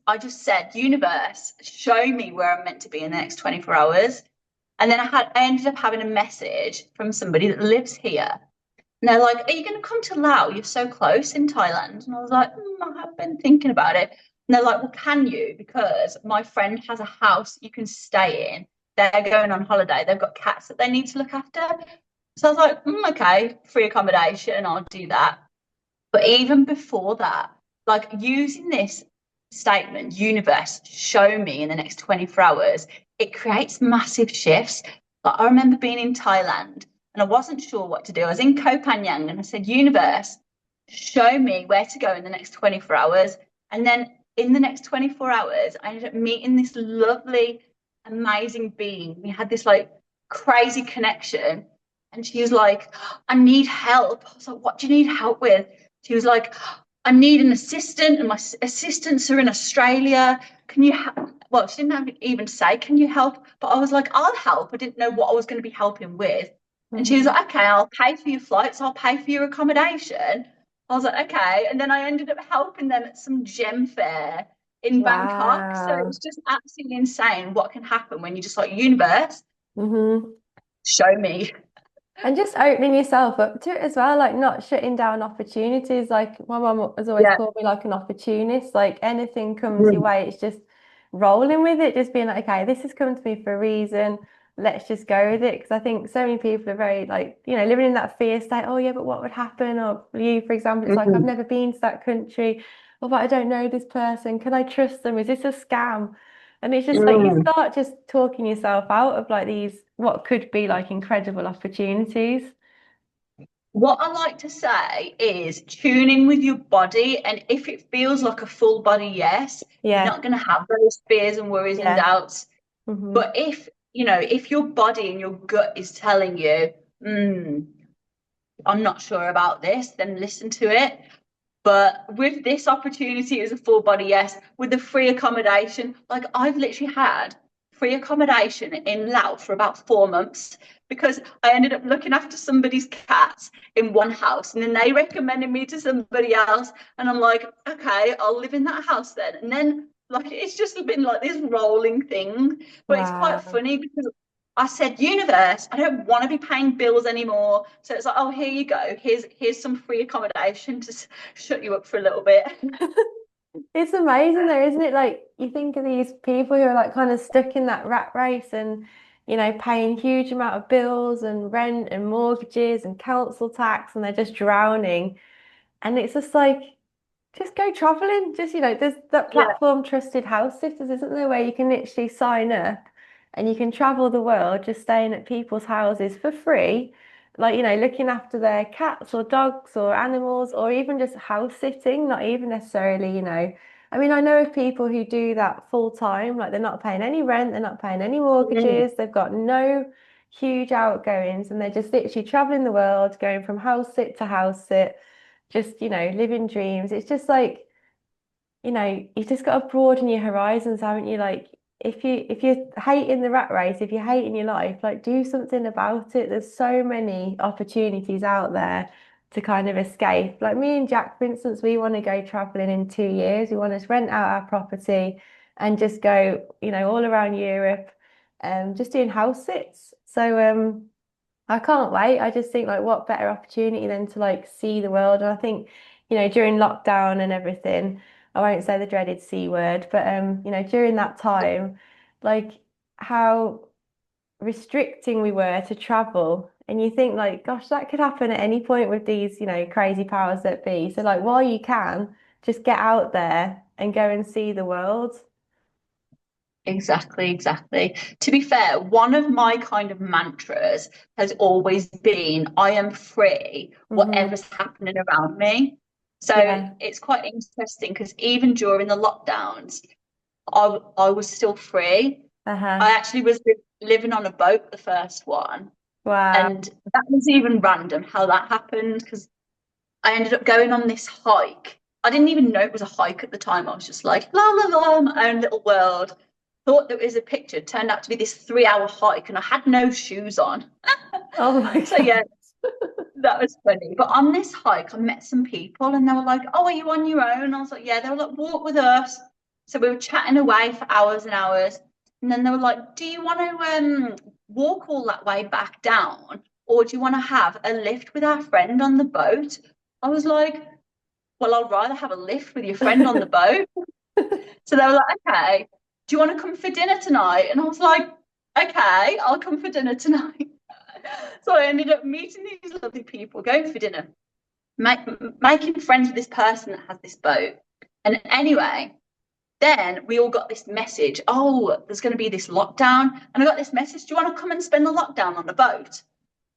I just said, universe, show me where I'm meant to be in the next 24 hours. And then I ended up having a message from somebody that lives here. And they're like, "Are you going to come to Laos? You're so close in Thailand." And I was like, I have been thinking about it. And they're like, "Well, can you? Because my friend has a house you can stay in. They're going on holiday. They've got cats that they need to look after." So I was like, okay, free accommodation, I'll do that. But even before that, like using this statement, universe, show me in the next 24 hours, it creates massive shifts. Like I remember being in Thailand and I wasn't sure what to do. I was in Koh Phangan and I said, universe, show me where to go in the next 24 hours. And then in the next 24 hours, I ended up meeting this lovely, amazing being. We had this like crazy connection. And she was like, "I need help." I was like, "What do you need help with?" She was like, "I need an assistant, and my assistants are in Australia. Can you help?" Well, she didn't have even say, "Can you help?" But I was like, "I'll help." I didn't know what I was going to be helping with. And she was Hmm. like, "Okay, I'll pay for your flights, I'll pay for your accommodation." I was like, "Okay." And then I ended up helping them at some gem fair in Bangkok. So it Wow. was just absolutely insane what can happen when you just like, universe, Hmm. show me. And just opening yourself up to it as well, like not shutting down opportunities. Like my mum has always Yeah. called me like an opportunist. Like anything comes your Mm. way, it's just rolling with it, just being like, okay, this has come to me for a reason. Let's just go with it. Because I think so many people are very like, living in that fear state. Oh yeah, but what would happen? Or you, for example, it's like I've Mm. never been to that country. Or but I don't know this person. Can I trust them? Is this a scam? And it's just like you Mm. start just talking yourself out of like these what could be like incredible opportunities. What I like to say is tune in with your body, and if it feels like a full body yes, you're Yeah, not going to have those fears and worries and yeah. doubts. Hmm. But if your body and your gut is telling you, mm, "I'm not sure about this," then listen to it. But with this opportunity, it was a full body yes. With the free accommodation, like I've literally had free accommodation in Laos for about 4 months because I ended up looking after somebody's cats in one house and then they recommended me to somebody else. And I'm like, okay, I'll live in that house then. And then like it's just been like this rolling thing. But it's quite Wow. funny because I said, universe, I don't want to be paying bills anymore. So it's like, oh, here you go. Here's some free accommodation to shut you up for a little bit. It's amazing though, isn't it? Like you think of these people who are like kind of stuck in that rat race and paying huge amount of bills and rent and mortgages and council tax and they're just drowning. And it's just like just go traveling. Just, there's that Yeah. platform Trusted House Sitters, isn't there, where you can literally sign up and you can travel the world just staying at people's houses for free. Like, looking after their cats or dogs or animals, or even just house sitting, not even necessarily. I mean, I know of people who do that full time, like they're not paying any rent, they're not paying any Mm. mortgages, they've got no huge outgoings, and they're just literally traveling the world, going from house sit to house sit, just living dreams. It's just like you've just got to broaden your horizons, haven't you? Like if you're hating the rat race, if you're hating your life, like do something about it. There's so many opportunities out there to kind of escape. Like me and Jack, for instance, we want to go traveling in 2 years. We want to rent out our property and just go, all around Europe, just doing house sits. So I can't wait. I just think like what better opportunity than to like see the world. And I think, during lockdown and everything, I won't say the dreaded C word, but during that time, like how restricting we were to travel. And you think like, gosh, that could happen at any point with these, crazy powers that be. So like while you can, just get out there and go and see the world. Exactly, exactly. To be fair, one of my kind of mantras has always been I am free, Hmm. whatever's happening around me. So Yeah. it's quite interesting because even during the lockdowns, I was still free. I Uh-huh. actually was living on a boat, the first one. Wow. And that was even random how that happened because I ended up going on this hike. I didn't even know it was a hike at the time. I was just like, la la la, my own little world. Thought there was a picture, turned out to be this 3 hour hike, and I had no shoes on. Oh my So yeah, God. that was funny. But on this hike, I met some people and they were like, "Oh, are you on your own?" I was like, "Yeah." They were like, "Walk with us." So we were chatting away for hours and hours. And then they were like, "Do you want to walk all that way back down, or do you want to have a lift with our friend on the boat? I was like, well, I'd rather have a lift with your friend on the boat. So they were like, okay, do you want to come for dinner tonight? And I was like, okay, I'll come for dinner tonight. So I ended up meeting these lovely people, going for dinner, making friends with this person that has this boat. And anyway, then we all got this message, oh, there's going to be this lockdown. And I got this message, do you want to come and spend the lockdown on the boat?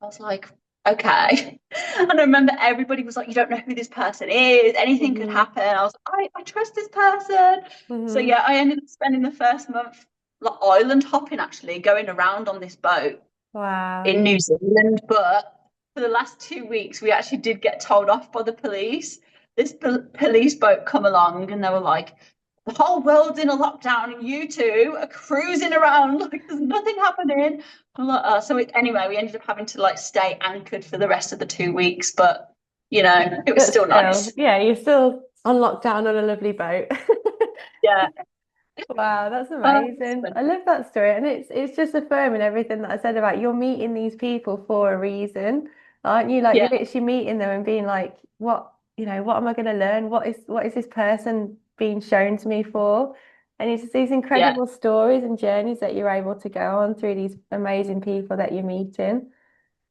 I was like, okay. And I remember everybody was like, you don't know who this person is. Anything could happen. I was like, I trust this person. So yeah, I ended up spending the first month like island hopping, actually, going around on this boat Wow. in New Zealand. But for the last 2 weeks, we actually did get told off by the police. This police boat come along and they were like, the whole world's in a lockdown and you two are cruising around like there's nothing happening. Like, so anyway, we ended up having to like stay anchored for the rest of the 2 weeks, but you know, it was But still still, nice. yeah, you're still on lockdown on a lovely boat. Yeah. Wow, that's It's amazing. fun. I love that story. And it's just affirming everything that I said about you're meeting these people for a reason, aren't you? Like you're Yeah, literally meeting them and being like, what am I going to learn? What is this person being shown to me for? And it's just these yeah, incredible stories and journeys that you're able to go on through these amazing people that you're meeting.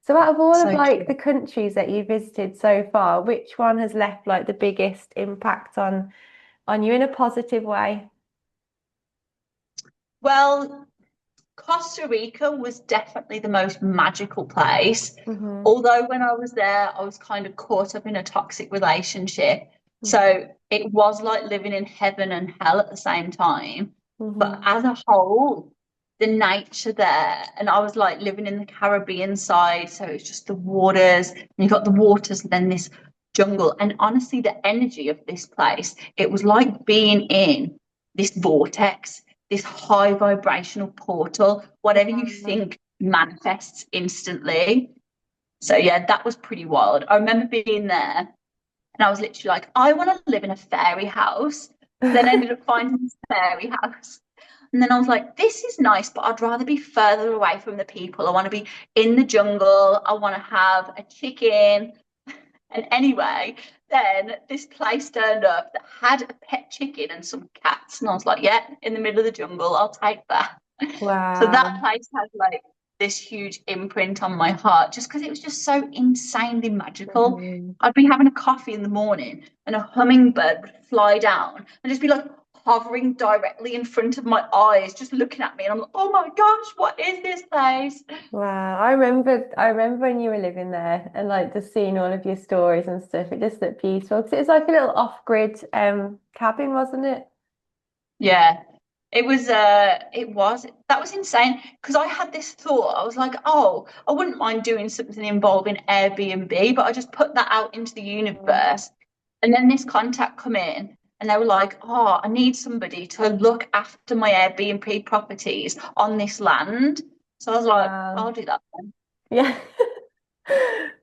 So out of all of so like true. the countries that you visited so far, which one has left like the biggest impact on you in a positive way? Well, Costa Rica was definitely the most magical place. Hmm. Although when I was there, I was kind of caught up in a toxic relationship. Hmm. So it was like living in heaven and hell at the same time. But Hmm. as a whole, the nature there, and I was like living in the Caribbean side, so it's just the waters, and you got the waters, and then this jungle. And honestly, the energy of this place, it was like being in this vortex, this high vibrational portal. Whatever you Wow. think manifests instantly. So yeah, that was pretty wild. I remember being there and I was literally like, I want to live in a fairy house. Then I ended up finding this fairy house. And then I was like, this is nice, but I'd rather be further away from the people. I want to be in the jungle. I want to have a chicken. And anyway, then this place turned up that had a pet chicken and some cats. And I was like, yeah, in the middle of the jungle, I'll take that. So that Wow. place has like this huge imprint on my heart just because it was just so insanely magical. Mhm. I'd be having a coffee in the morning and a hummingbird would fly down and just be like hovering directly in front of my eyes, just looking at me. And I'm like, oh my gosh, what is this place? Wow. I remember when you were living there and like just seeing all of your stories and stuff. It just looked beautiful. 'Cause it was like a little off-grid cabin, wasn't it? Yeah, it was that was insane because I had this thought. I was like, oh, I wouldn't mind doing something involving Airbnb, but I just put that out into the Mhm. universe. And then this contact come in and they were like, oh, I need somebody to look after my Airbnb properties on this land. So I was like, I'll Wow. do that then. Yeah.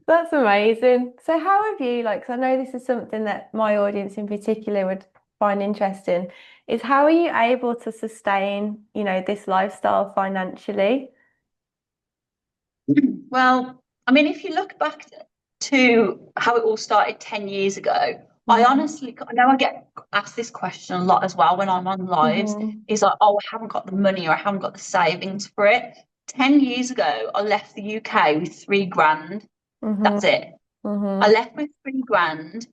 That's amazing. So how have you, like, 'cause I know this is something that my audience in particular would find interesting, is how are you able to sustain, this lifestyle financially? Well, I mean, if you look back to how it all started 10 years ago, I Hmm. honestly, I know I get asked this question a lot as well when I'm on lives. Hmm. Is like, oh, I haven't got the money or I haven't got the savings for it. 10 years ago, I left the UK with 3 grand. Hmm. That's it. I Hmm. left with 3 grand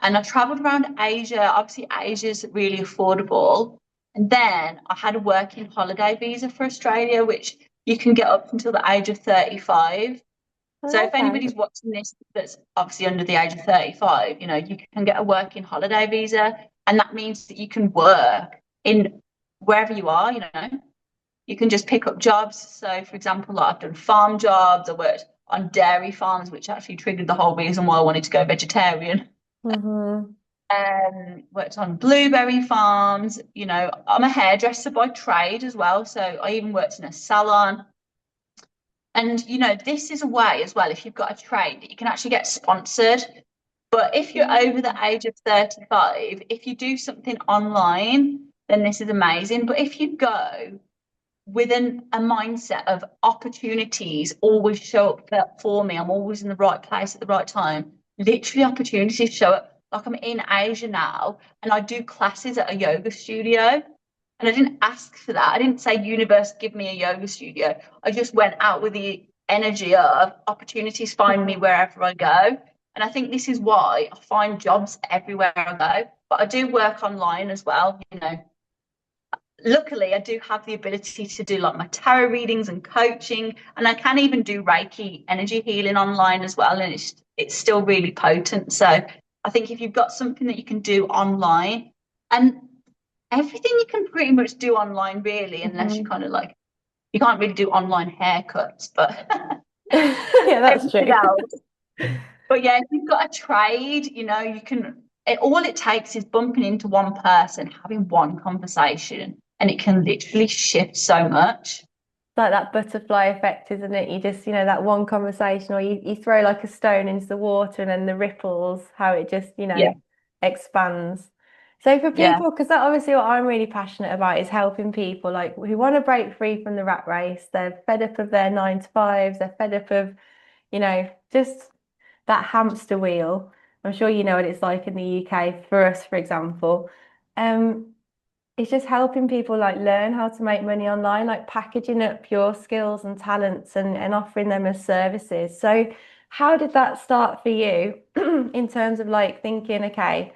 and I traveled around Asia. Obviously, Asia's really affordable. And then I had a working holiday visa for Australia, which you can get up until the age of 35. So if Okay. anybody's watching this that's obviously under the age of 35, you can get a working holiday visa. And that means that you can work in wherever you are. You can just pick up jobs. So for example, like I've done farm jobs, I worked on dairy farms, which actually triggered the whole reason why I wanted to go vegetarian. Hmm. Worked on blueberry farms. I'm a hairdresser by trade as well. So I even worked in a salon. And this is a way as well, if you've got a trade, that you can actually get sponsored. But if you're over the age of 35, if you do something online, then this is amazing. But if you go a mindset of opportunities always show up for me. I'm always in the right place at the right time. Literally, opportunities show up. Like I'm in Asia now, and I do classes at a yoga studio. And I didn't ask for that. I didn't say, universe, give me a yoga studio. I just went out with the energy of opportunities find me wherever I go. And I think this is why I find jobs everywhere I go. But I do work online as well, you know. Luckily, I do have the ability to do like my tarot readings and coaching, and I can even do Reiki energy healing online as well, and it's still really potent. So I think if you've got something that you can do online, and everything you can pretty much do online really, unless you Mhm. kind of like you can't really do online haircuts, but Yeah, that's everything true. else. But yeah, if you've got a trade, you know, you can all it takes is bumping into one person, having one conversation, and it can literally shift so much. Like that butterfly effect, isn't it? You just, that one conversation, or you throw like a stone into the water and then the ripples, how it just, Yeah, expands. So for yeah, people, because that obviously what I'm really passionate about is helping people like who want to break free from the rat race. They're fed up of their 9 to 5s, they're fed up of, just that hamster wheel. I'm sure you know what it's like in the UK for us, for example. Um, it's just helping people like learn how to make money online, like packaging up your skills and talents and offering them as services. So, how did that start for you in terms of like thinking, okay,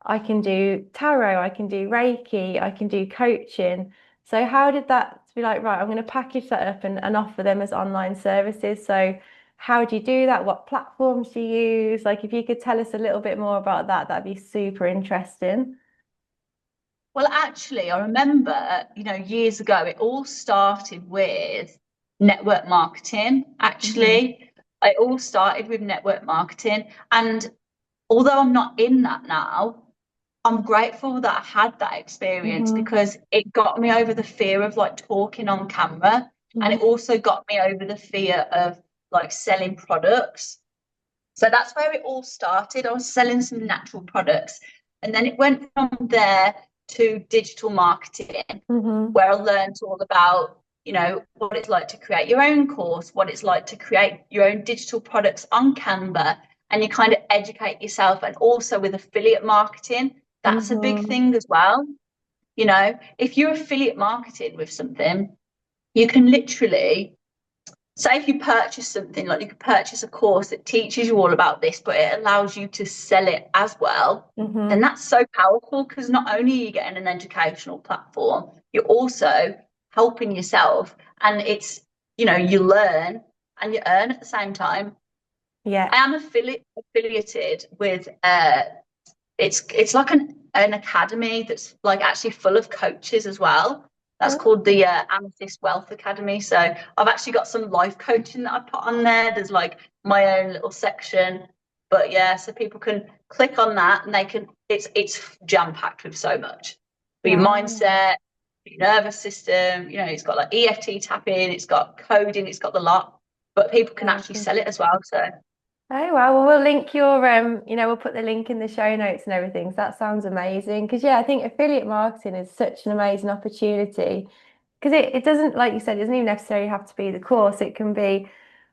I can do tarot, I can do Reiki, I can do coaching. So, how did that be like, right, I'm going to package that up and offer them as online services? So, how do you do that? What platforms do you use? Like, if you could tell us a little bit more about that, that'd be super interesting. well, actually, I remember, you know, years ago, it all started with network marketing. Hmm. Actually, it all started with network marketing. And although I'm not in that now, I'm grateful that I had that experience Hmm. because it got me over the fear of like talking on camera. And it Hmm. also got me over the fear of like selling products. So that's where it all started. I was selling some natural products. And then it went from there to digital marketing, Hmm. where I learned all about, you know, what it's like to create your own course, what it's like to create your own digital products on Canva. And you kind of educate yourself. And also with affiliate marketing, that's a big Hmm. thing as well. You know, if you're affiliate marketing with something, you can literally say if you purchase something, like you could purchase a course that teaches you all about this, but it allows you to sell it as well, then Hmm. that's so powerful because not only are you getting an educational platform, you're also helping yourself. And it's, you know, you learn and you earn at the same time. Yeah. I am affiliated with it's like an academy that's like actually full of coaches as well. That's called Oh. the Amethyst Wealth Academy. So I've actually got some life coaching that I put on there. There's like my own little section, but yeah, so people can click on that and they can. It's jam packed with so much for your Wow. mindset, your nervous system. You know, it's got like EFT tapping, it's got coding, it's got the lot. But people can actually Amazing. sell it as well. So Oh well, we'll link your we'll put the link in the show notes and everything. So that sounds amazing. Because yeah, I think affiliate marketing is such an amazing opportunity. Because it doesn't, like you said, it doesn't even necessarily have to be the course. It can be,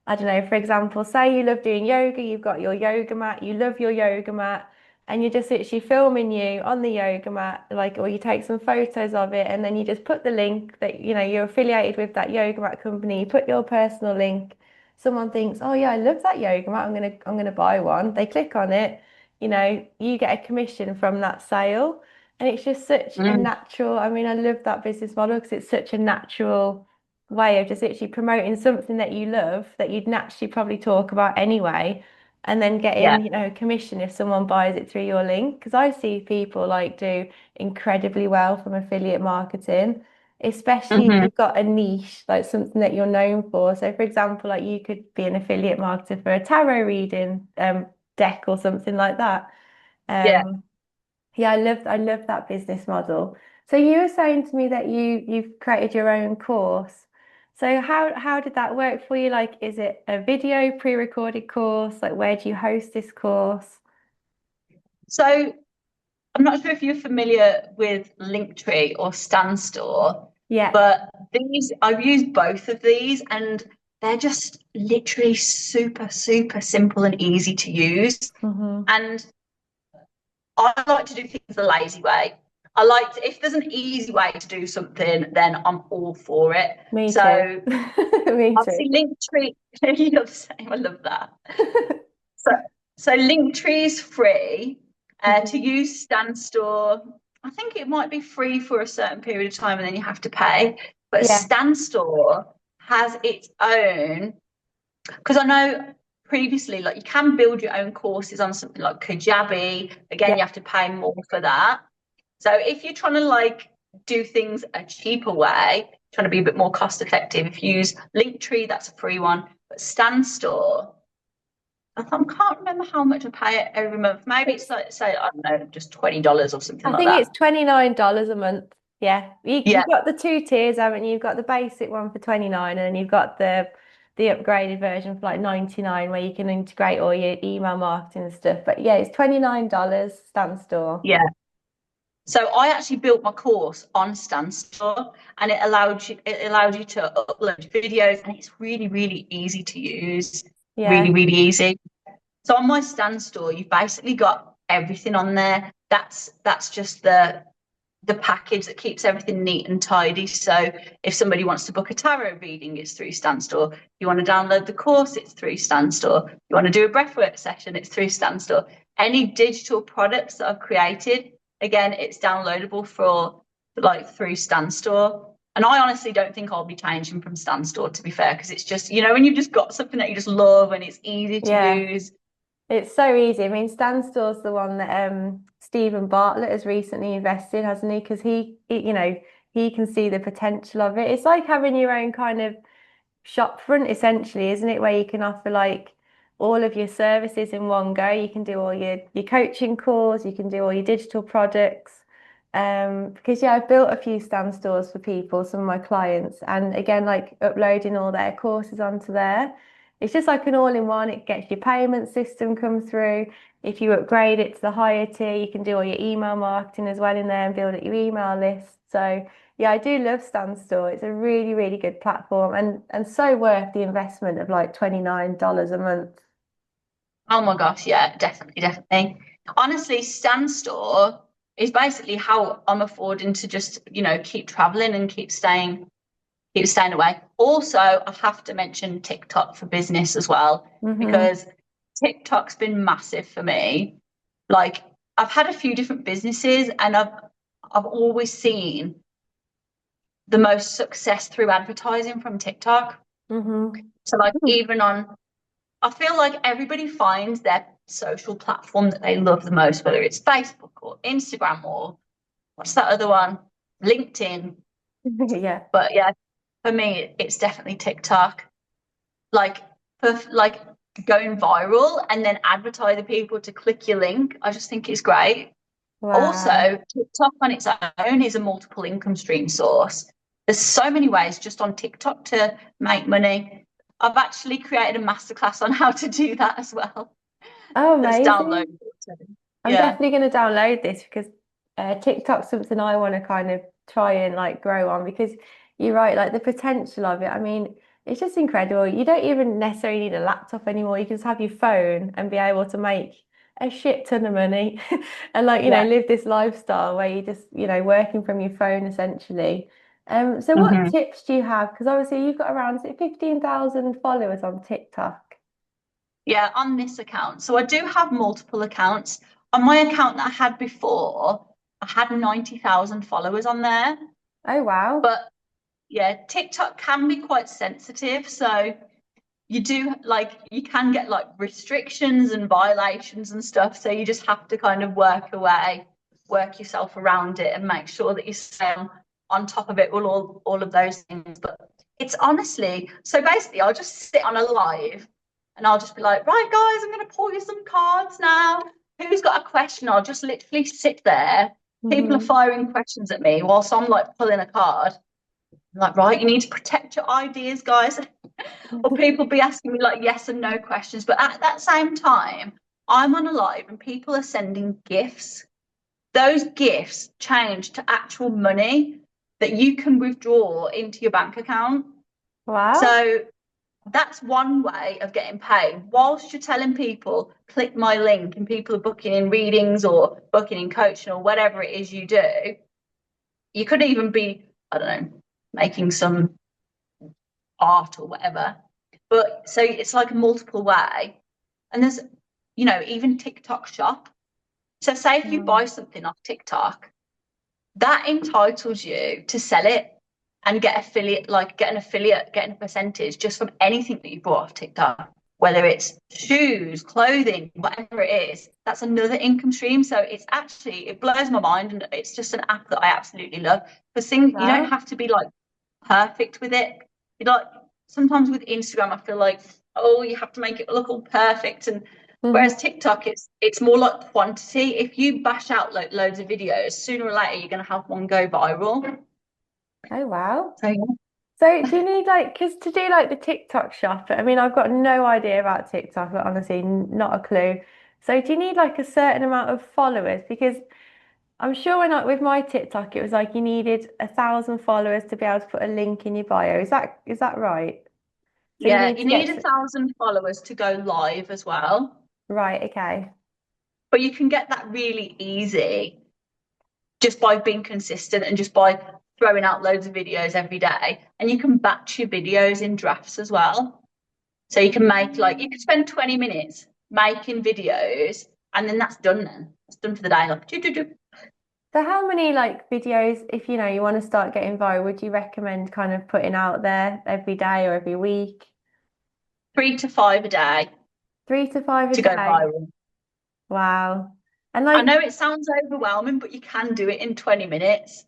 I don't know, for example, say you love doing yoga, you've got your yoga mat, you love your yoga mat, and you're just literally filming you on the yoga mat, like, or you take some photos of it, and then you just put the link that, you're affiliated with that yoga mat company, you put your personal link. Someone thinks, oh yeah, I love that yoga mat, I'm gonna buy one. They click on it, you get a commission from that sale. And it's just such a mm, natural, I mean, I love that business model because it's such a natural way of just literally promoting something that you love that you'd naturally probably talk about anyway, and then yeah. getting, commission if someone buys it through your link. Because I see people like do incredibly well from affiliate marketing, especially if Hmm. you've got a niche, like something that you're known for. So, for example, like you could be an affiliate marketer for a tarot reading deck or something like that. Yeah. Um, yeah, I love that business model. So you were saying to me that you've created your own course. So how did that work for you? Like, is it a video pre-recorded course? Like, where do you host this course? So I'm not sure if you're familiar with Linktree or Stanstore. Yeah. But these, I've used both of these, and they're just literally super, super simple and easy to use. Hmm. And I like to do things the lazy way. I like to, if there's an easy way to do something, then I'm all for it. Me too. So Me too. obviously Linktree, you're the same. I love that. So so Linktree is free. To Mhm. use Stan Store, I think it might be free for a certain period of time and then you have to pay. But Yeah, Stan Store has its own, because I know previously, like you can build your own courses on something like Kajabi. Again, yeah, you have to pay more for that. So if you're trying to like do things a cheaper way, trying to be a bit more cost effective, if you use Linktree, that's a free one. But Stan Store, can't remember how much I pay every month. Maybe it's it's like, say, I don't know, just $20 or something I like think that. it's $29 a month. Yeah. Yeah, You've got the two tiers, haven't you? You've got the basic one for 29 and then you've got the upgraded version for like 99 where you can integrate all your email marketing and stuff. But yeah, it's $29 Stan Store. yeah. So I actually built my course on Stan Store, and it allowed you to upload videos, and it's really, really easy to use. Really, Yeah. really easy. So on my Stan Store, you've basically got everything on there. That's just the package that keeps everything neat and tidy. So if somebody wants to book a tarot reading, it's through Stan Store. If you want to download the course, it's through Stan Store. If you want to do a breathwork session, it's through Stan Store. Any digital products that I've created, again, it's downloadable for like through Stan Store. And I honestly don't think I'll be changing from Stan Store, to be fair, because it's just, when you've just got something that you just love and it's easy to Yeah. use. It's so easy. I mean, Stan Store's the one that Stephen Bartlett has recently invested in, hasn't he? Because he can see the potential of it. It's like having your own kind of shop front essentially, isn't it? Where you can offer like all of your services in one go. You can do all your coaching calls, you can do all your digital products. Because yeah, I've built a few stand stores for people, some of my clients, and again, like uploading all their courses onto there. It's just like an all-in-one. It gets your payment system come through. If you upgrade it to the higher tier, you can do all your email marketing as well in there and build up your email list. So yeah, I do love Stan Store. It's a really, really good platform and so worth the investment of like $29 a month. Oh my gosh, yeah, definitely, definitely. Honestly, Stan Store is basically how I'm affording to just, keep traveling and keep staying away. Also, I have to mention TikTok for business as well, Hmm. because TikTok's been massive for me. Like I've had a few different businesses and I've always seen the most success through advertising from TikTok. Hmm. So like even on I feel like everybody finds their social platform that they love the most, whether it's Facebook or Instagram or what's that other one? LinkedIn. Yeah. But yeah, for me, it's definitely TikTok. Like, for like going viral and then advertising people to click your link. I just think it's great. Wow. Also, TikTok on its own is a multiple income stream source. There's so many ways just on TikTok to make money. I've actually created a masterclass on how to do that as well. Oh, That's downloadable amazing. too. I'm Yeah. definitely going to download this because TikTok's something I want to kind of try and like grow on because you're right, like the potential of it. I mean, it's just incredible. You don't even necessarily need a laptop anymore. You can just have your phone and be able to make a shit ton of money and like, Yeah. live this lifestyle where you just, working from your phone essentially. So what Hmm. tips do you have? Because obviously you've got around 15,000 followers on TikTok. Yeah, on this account. So I do have multiple accounts. On my account that I had before, I had 90,000 followers on there. Oh, wow. But yeah, TikTok can be quite sensitive. So you can get like restrictions and violations and stuff. So you just have to kind of work yourself around it and make sure that you stay on top of it with all of those things. But it's honestly, so basically I'll just sit on a live and I'll just be like, right guys, I'm gonna pull you some cards now. Who's got a question? I'll just literally sit there. People are Hmm. firing questions at me whilst I'm like pulling a card. I'm like, right, you need to protect your ideas, guys. Or people be asking me like yes and no questions. But at that same time, I'm on a live and people are sending gifts. Those gifts change to actual money that you can withdraw into your bank account. Wow. So that's one way of getting paid. Whilst you're telling people, click my link, and people are booking in readings or booking in coaching or whatever it is you do, you could even be, I don't know, making some art or whatever. But so it's like a multiple way. And there's, even TikTok shop. So say if you buy Mm. something off TikTok, that entitles you to sell it and get getting a percentage just from anything that you bought off TikTok, whether it's shoes, clothing, whatever it is. That's another income stream. So it blows my mind, and it's just an app that I absolutely love. Because you don't Wow. have to be like perfect with it. You like sometimes with Instagram, I feel like, oh, you have to make it look all perfect, and whereas Hmm. TikTok, it's more like quantity. If you bash out like loads of videos, sooner or later you're going to have one go viral. Oh, wow. So yeah. So do you need like, because to do like the TikTok shop, I mean, I've got no idea about TikTok, like, honestly, not a clue. So do you need like a certain amount of followers? Because I'm sure when I, with my TikTok, it was like you needed 1,000 followers to be able to put a link in your bio. Is that right? So you Yeah, need you to need get 1,000 followers to go live as well, right, okay. but you can get that really easy just by being consistent and just by throwing out loads of videos every day. And you can batch your videos in drafts as well. So you can make you could spend 20 minutes making videos, and then that's done then. It's done for the day. Like, do, do, do. So how many like videos, if you know you want to start getting viral, would you recommend kind of putting out there every day or every week? 3 to 5 a day 3 to 5 a to go day. viral. Wow. And I like, know it sounds overwhelming, but you can do it in 20 minutes.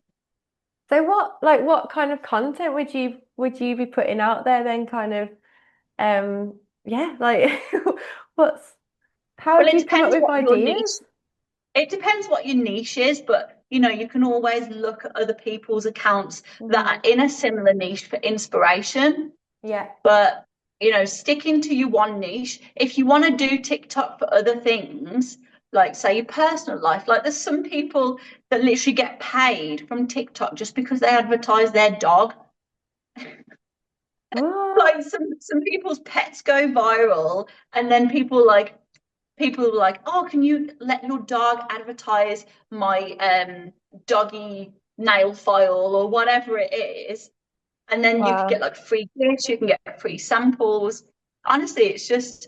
so what kind of content would you be putting out there then kind of yeah, like what's how Well, do it you come up depends with what your niche. ideas? It depends what your niche is, but you can always look at other people's accounts that Hmm. are in a similar niche for inspiration. Yeah. But sticking to your one niche. If you want to do TikTok for other things, like say your personal life, like there's some people that literally get paid from TikTok just because they advertise their dog. What? Like some people's pets go viral, and then people are like, oh, can you let your dog advertise my doggy nail file or whatever it is? And then you could get Wow. like free gifts, you can get free samples. Honestly, it's just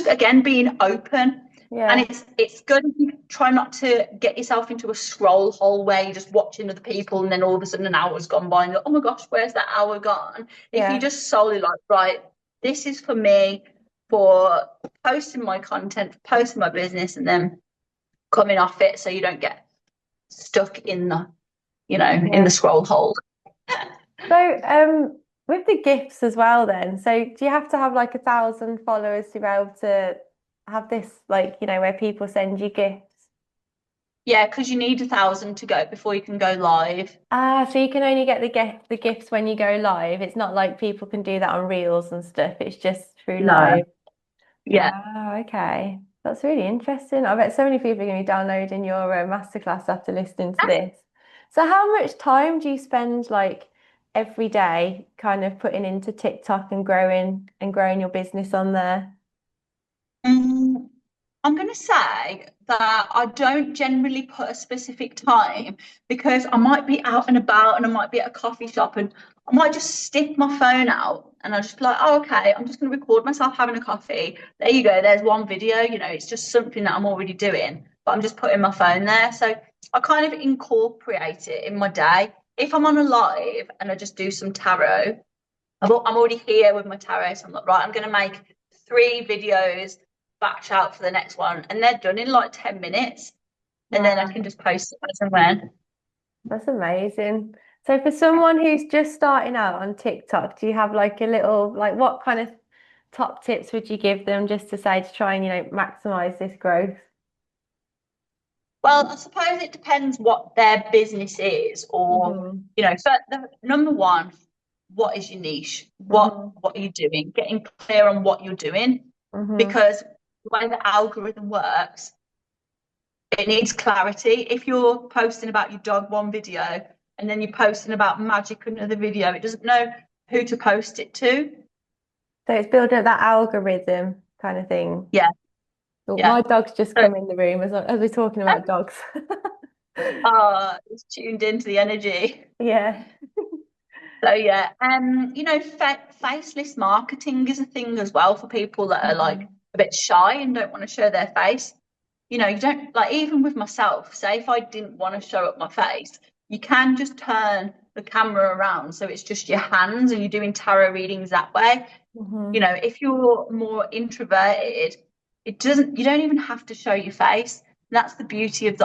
again being open. And Yeah. it's good if you try not to get yourself into a scroll hole where you're just watching other people, and then all of a sudden an hour's gone by and you're, oh my gosh, where's that hour gone? If you Yeah. just solely like, right, this is for me, for posting my content, for posting my business, and then coming off it so you don't get stuck in the Yeah. scroll hole. So with the gifts as well then, so do you have to have like 1,000 followers to be able to have this like, where people send you gifts? Yeah, because you need 1,000 to go before you can go live. Ah, so you can only get the gifts when you go live. It's not like people can do that on Reels and stuff. It's just through No. live. Yeah. Wow, okay. That's really interesting. I bet so many people are going to be downloading your masterclass after listening to this. So how much time do you spend like every day kind of putting into TikTok and growing your business on there? Mm, I'm going to say that I don't generally put a specific time, because I might be out and about and I might be at a coffee shop, and I might just stick my phone out and I'll just be like, oh, okay, I'm just going to record myself having a coffee. There you go. There's one video. It's just something that I'm already doing, but I'm just putting my phone there. So I kind of incorporate it in my day. If I'm on a live and I just do some tarot, I'm already here with my tarot. So I'm like, right, I'm going to make 3 videos, batch out for the next one, and they're done in like 10 minutes, and then I Wow, can just post it as and when. that's amazing. So for someone who's just starting out on TikTok, do you have like a little like what kind of top tips would you give them just to say to try and, maximize this growth? Well, I suppose it depends what their business is, or Hmm. for the number one, what is your niche? What Hmm. what are you doing? Getting clear on what you're doing, Hmm. because the way the algorithm works, it needs clarity. If you're posting about your dog one video and then you're posting about magic another video. It doesn't know who to post it to. So it's building up that algorithm kind of thing. Yeah, Oh, yeah. my dog's just So, come in the room as we're talking about dogs. it's tuned into the energy. Yeah. So yeah, faceless marketing is a thing as well for people that are like Mhm. a bit shy and don't want to show their face. You don't like, even with myself, say if I didn't want to show up my face, you can just turn the camera around so it's just your hands and you're doing tarot readings that way. Mhm. If you're more introverted, you don't even have to show your face. That's the beauty of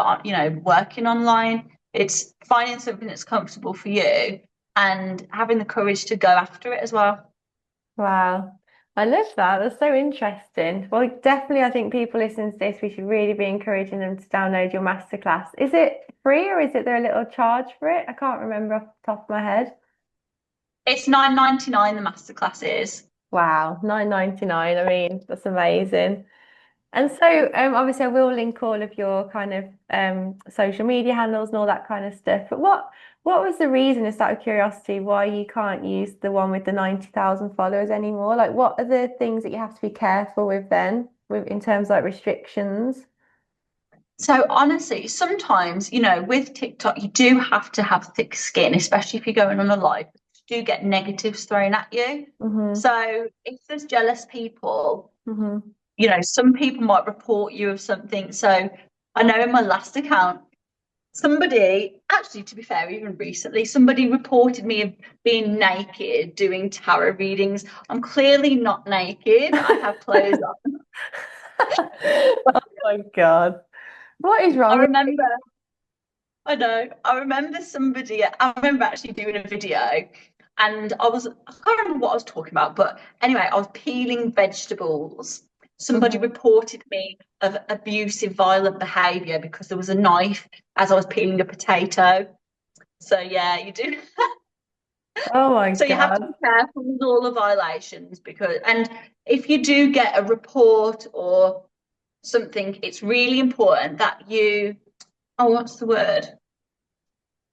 working online. It's finding something that's comfortable for you and having the courage to go after it as well. Wow. I love that. That's so interesting. Well, definitely, I think people listening to this, we should really be encouraging them to download your masterclass. Is it free or is it there a little charge for it? I can't remember off the top of my head. It's 9.99 the masterclass is. Wow, 9.99. I mean, that's amazing. And so, obviously, I will link all of your kind of social media handles and all that kind of stuff. But what was the reason, just out of curiosity, why you can't use the one with the 90,000 followers anymore? Like, what are the things that you have to be careful with then, with in terms of like restrictions? So honestly, sometimes, with TikTok, you do have to have thick skin, especially if you're going on a live. You do get negatives thrown at you. Mm-hmm. So if there's jealous people, Mm-hmm. some people might report you of something. So I know in my last account, somebody, actually, to be fair, even recently, somebody reported me of being naked doing tarot readings. I'm clearly not naked. I have clothes on. Oh my God. What is I wrong with remember I know. I remember actually doing a video and I can't remember what I was talking about, but anyway, I was peeling vegetables. you? Somebody reported me of abusive, violent behaviour because there was a knife as I was peeling a potato. So yeah, you do. Oh my So you have to God. be careful with all the violations and if you do get a report or something, it's really important that what's the word?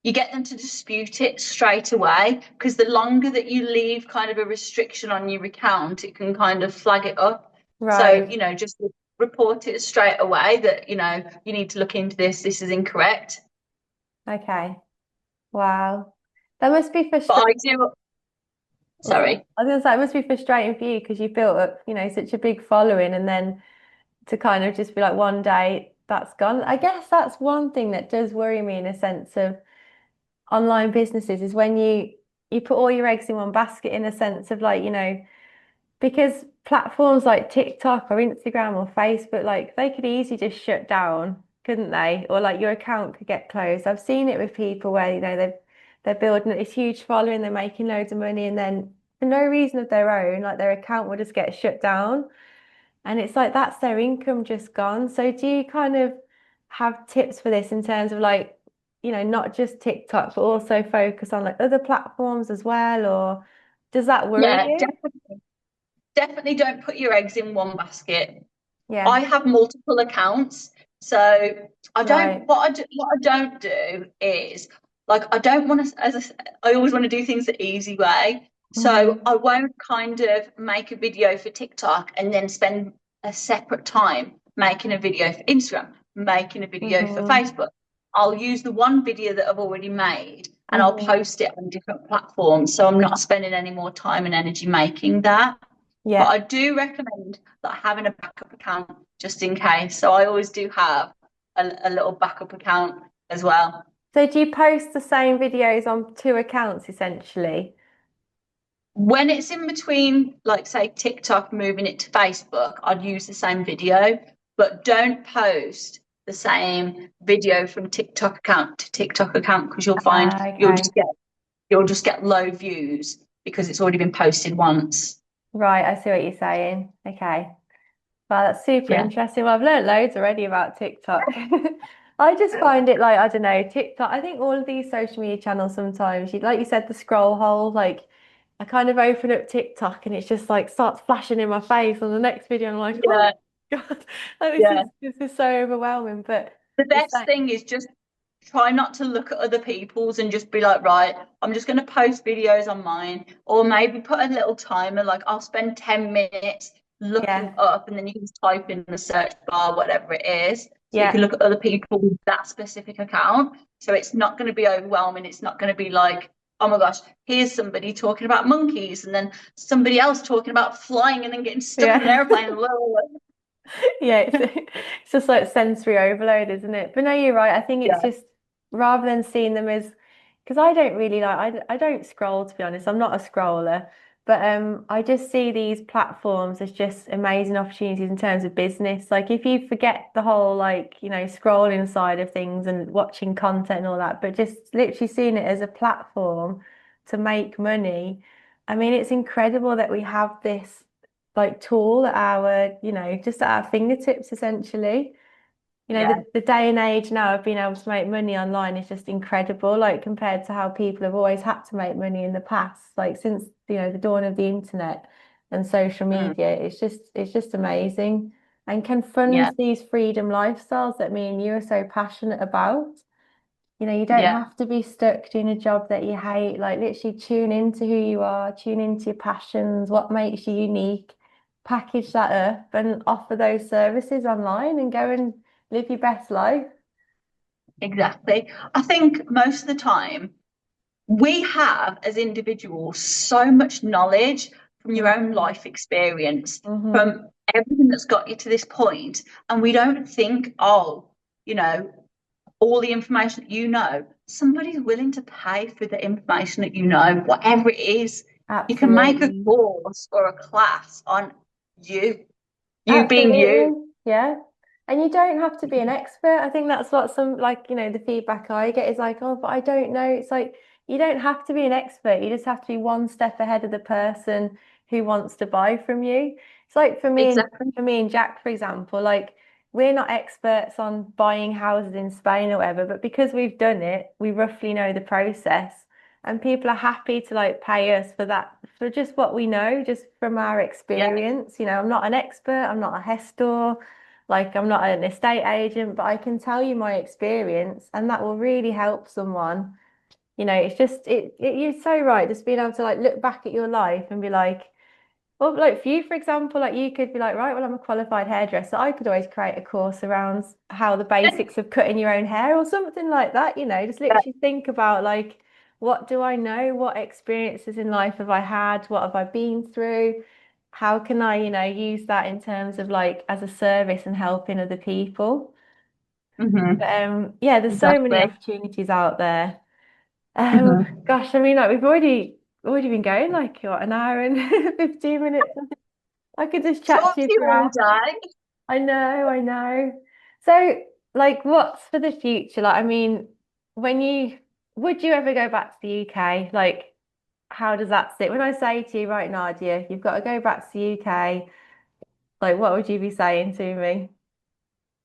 You get them to dispute it straight away because the longer that you leave kind of a restriction on your account, it can kind of flag it up. So, Right. just report it straight away that, you need to look into this. This is incorrect. Okay. Wow. That must be But I frustrating. do, Also, sorry. I was gonna say it must be frustrating for you because you built up, such a big following, and then to kind of just be like one day that's gone. I guess that's one thing that does worry me in a sense of online businesses is when you put all your eggs in one basket in a sense of like, because platforms like TikTok or Instagram or Facebook, like they could easily just shut down, couldn't they? Or like your account could get closed. I've seen it with people where, they're building this huge following, they're making loads of money, and then for no reason of their own, like their account will just get shut down. And it's like that's their income just gone. So do you kind of have tips for this in terms of like, not just TikTok, but also focus on like other platforms as well? Or does that worry Yeah, you? definitely don't put your eggs in one basket. I Yeah, have multiple accounts, so I don't. right. What I don't do is like I don't want to. I always want to do things the easy way. So Hmm. I won't kind of make a video for TikTok and then spend a separate time making a video for Instagram, making a video for Hmm. Facebook. I'll use the one video that I've already made and I'll Hmm. post it on different platforms. So I'm not spending any more time and energy making that. But Yeah. I do recommend like having a backup account just in case. So I always do have a little backup account as well. So do you post the same videos on two accounts essentially? When it's in between, like say TikTok, moving it to Facebook, I'd use the same video, but don't post the same video from TikTok account to TikTok account because you'll find Okay. you'll just get low views because it's already been posted once. Right, I see what you're saying. Okay. Wow, that's super Yeah. interesting. Well, I've learned loads already about TikTok. I just find it like, I don't know, TikTok. I think all of these social media channels sometimes, like you said, the scroll hole, like I kind of open up TikTok and it's just like starts flashing in my face on the next video. And I'm like, oh Yeah, God, like yeah. this is so overwhelming. But The the best same, thing is just try not to look at other people's and just be like, right, I'm just going to post videos on mine, or maybe put a little timer, like I'll spend 10 minutes looking Yeah. up, and then you can just type in the search bar, whatever it is. So you can Yeah. look at other people with that specific account. So it's not going to be overwhelming. It's not going to be like, oh my gosh, here's somebody talking about monkeys, and then somebody else talking about flying and then getting stuck in an Yeah. airplane. Yeah, it's just like sensory overload, isn't it? But no, you're right. I think it's Yeah. just rather than seeing them as because I don't really like I don't scroll to be honest. I'm not a scroller, but I just see these platforms as just amazing opportunities in terms of business. Like if you forget the whole like, scrolling side of things and watching content and all that, but just literally seeing it as a platform to make money. I mean, it's incredible that we have this like tool at our, just at our fingertips essentially. Yeah. The day and age now of being able to make money online is just incredible, like compared to how people have always had to make money in the past, like since, the dawn of the internet and social Mm. media. It's just amazing and can fund Yeah. these freedom lifestyles that me and you are so passionate about. You don't Yeah. have to be stuck doing a job that you hate. Like literally tune into who you are, tune into your passions, what makes you unique, package that up and offer those services online and go and live your best life. Exactly. I think most of the time we have, as individuals, so much knowledge from your own Mm-hmm. life experience, Mm-hmm. from everything that's got you to this point, and we don't think, oh, you know, all the information that you know, somebody's willing to pay for the information that you know, whatever it is. You can make a Absolutely. course or a class on you, you being you. Absolutely. Yeah. And you don't have to be an expert. I think that's what some like, the feedback I get is like, oh, but I don't know. It's like you don't have to be an expert. You just have to be one step ahead of the person who wants to buy from you. It's like Exactly. for me and Jack, for example, like we're not experts on buying houses in Spain or whatever, but because we've done it, we roughly know the process. And people are happy to like pay us for that, for just what we know, just from our Yeah. experience. I'm not an expert, I'm not a Hestor, like I'm not an estate agent, but I can tell you my experience, and that will really help someone. It's just you're so right, just being able to like look back at your life and be like, well, like for you, for example, like you could be like, right, well, I'm a qualified hairdresser. I could always create a course around how the basics of cutting your own hair or something like that. Just literally think about like, what do I know? What experiences in life have I had? What have I been through? How can I, use that in terms of like as a service and helping other people? Hmm. But yeah, there's so many Exactly. opportunities out there. Hmm. Gosh, I mean, like we've already been going like what, an hour and 15 minutes. I could just chat Talk to you to you for all hours. day. I know. So, like, what's for the future? Like, I mean, when you would you ever go back to the UK? Like, how does that sit? When I say to you, right, Nadia, you've got to go back to the UK, like, what would you be saying to me?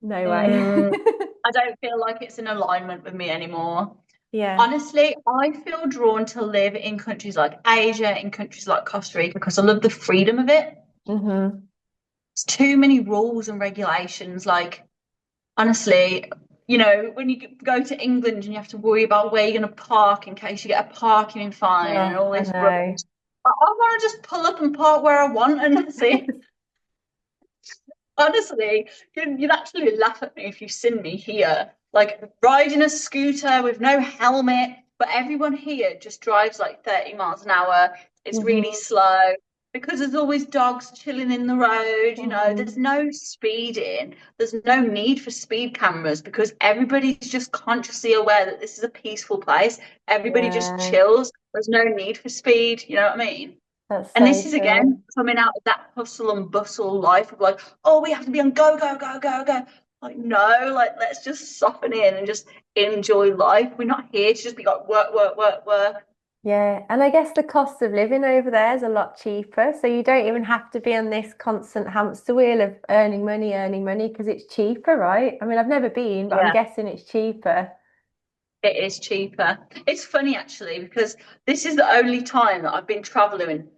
No way. Mm, I don't feel like it's in alignment with me anymore. Yeah. Honestly, I feel drawn to live in countries like Asia, in countries like Costa Rica, because I love the freedom of it. Mm-hmm. It's too many rules and regulations. Like, honestly, when you go to England and you have to worry about where you're going to park in case you get a parking fine and Oh, all I this rubbish. know. I want to just pull up and park where I want, and that's it. Honestly, you'd actually laugh at me if you've seen me here, like riding a scooter with no helmet, but everyone here just drives like 30 miles an hour. It's really Mm-hmm. slow because there's always dogs chilling in the road, there's Mm-hmm. no speeding, there's no need for speed cameras because everybody's just consciously aware that this is a peaceful place. Everybody just Yeah, chills. There's no need for speed, you know what I mean? that's And so this is again true. coming out of that hustle and bustle life of like, oh, we have to be on go, go, go, go, go. Like, no, like, let's just soften in and just enjoy life. We're not here to just be like, work, work, work, work. Yeah, and I guess the cost of living over there is a lot cheaper. So you don't even have to be on this constant hamster wheel of earning money because it's cheaper, right? I mean, I've never been, but I'm Yeah, guessing it's cheaper. it is cheaper. It's funny actually, because this is the only time that I've been traveling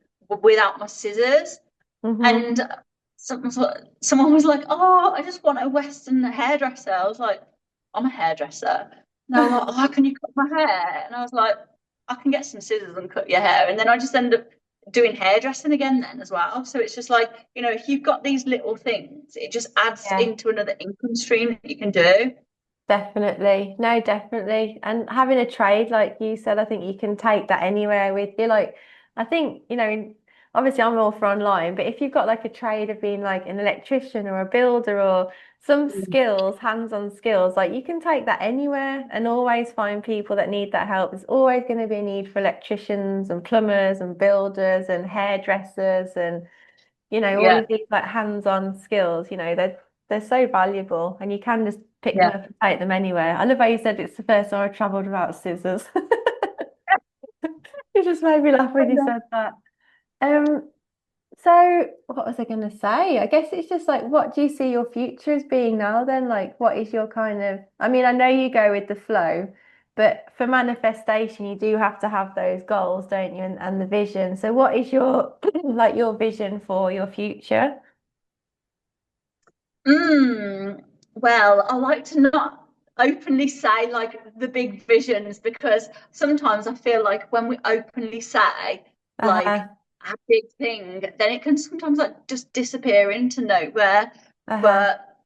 without my scissors. Hmm. And someone was like, oh, I just want a Western hairdresser. I was like, I'm a hairdresser. And they were like, oh, can you cut my hair? And I was like, I can get some scissors and cut your hair. And then I just end up doing hairdressing again then as well. So it's just like, if you've got these little things, it just adds Yeah. into another income stream that you can do. Definitely. No, definitely. And having a trade, like you said, I think you can take that anywhere with you. Like, I think, obviously I'm all for online, but if you've got like a trade of being like an electrician or a builder or some skills, hands-on skills, like you can take that anywhere and always find people that need that help. There's always going to be a need for electricians and plumbers and builders and hairdressers and all Yeah, of these like hands-on skills, they're so valuable and you can just pick them yeah. up and take them anywhere. I love how you said it's the first time I travelled without scissors. You just made me laugh when you said that. Um, so what was I going to say? I guess it's just like, what do you see your future as being now then? Like, what is your kind of, I mean, I know you go with the flow, but for manifestation, you do have to have those goals, don't you? And the vision. So what is your, like your vision for your future? Well, I like to not openly say like the big visions because sometimes I feel like when we openly say like Uh-huh. a big thing, then it can sometimes like just disappear into nowhere. Uh-huh. But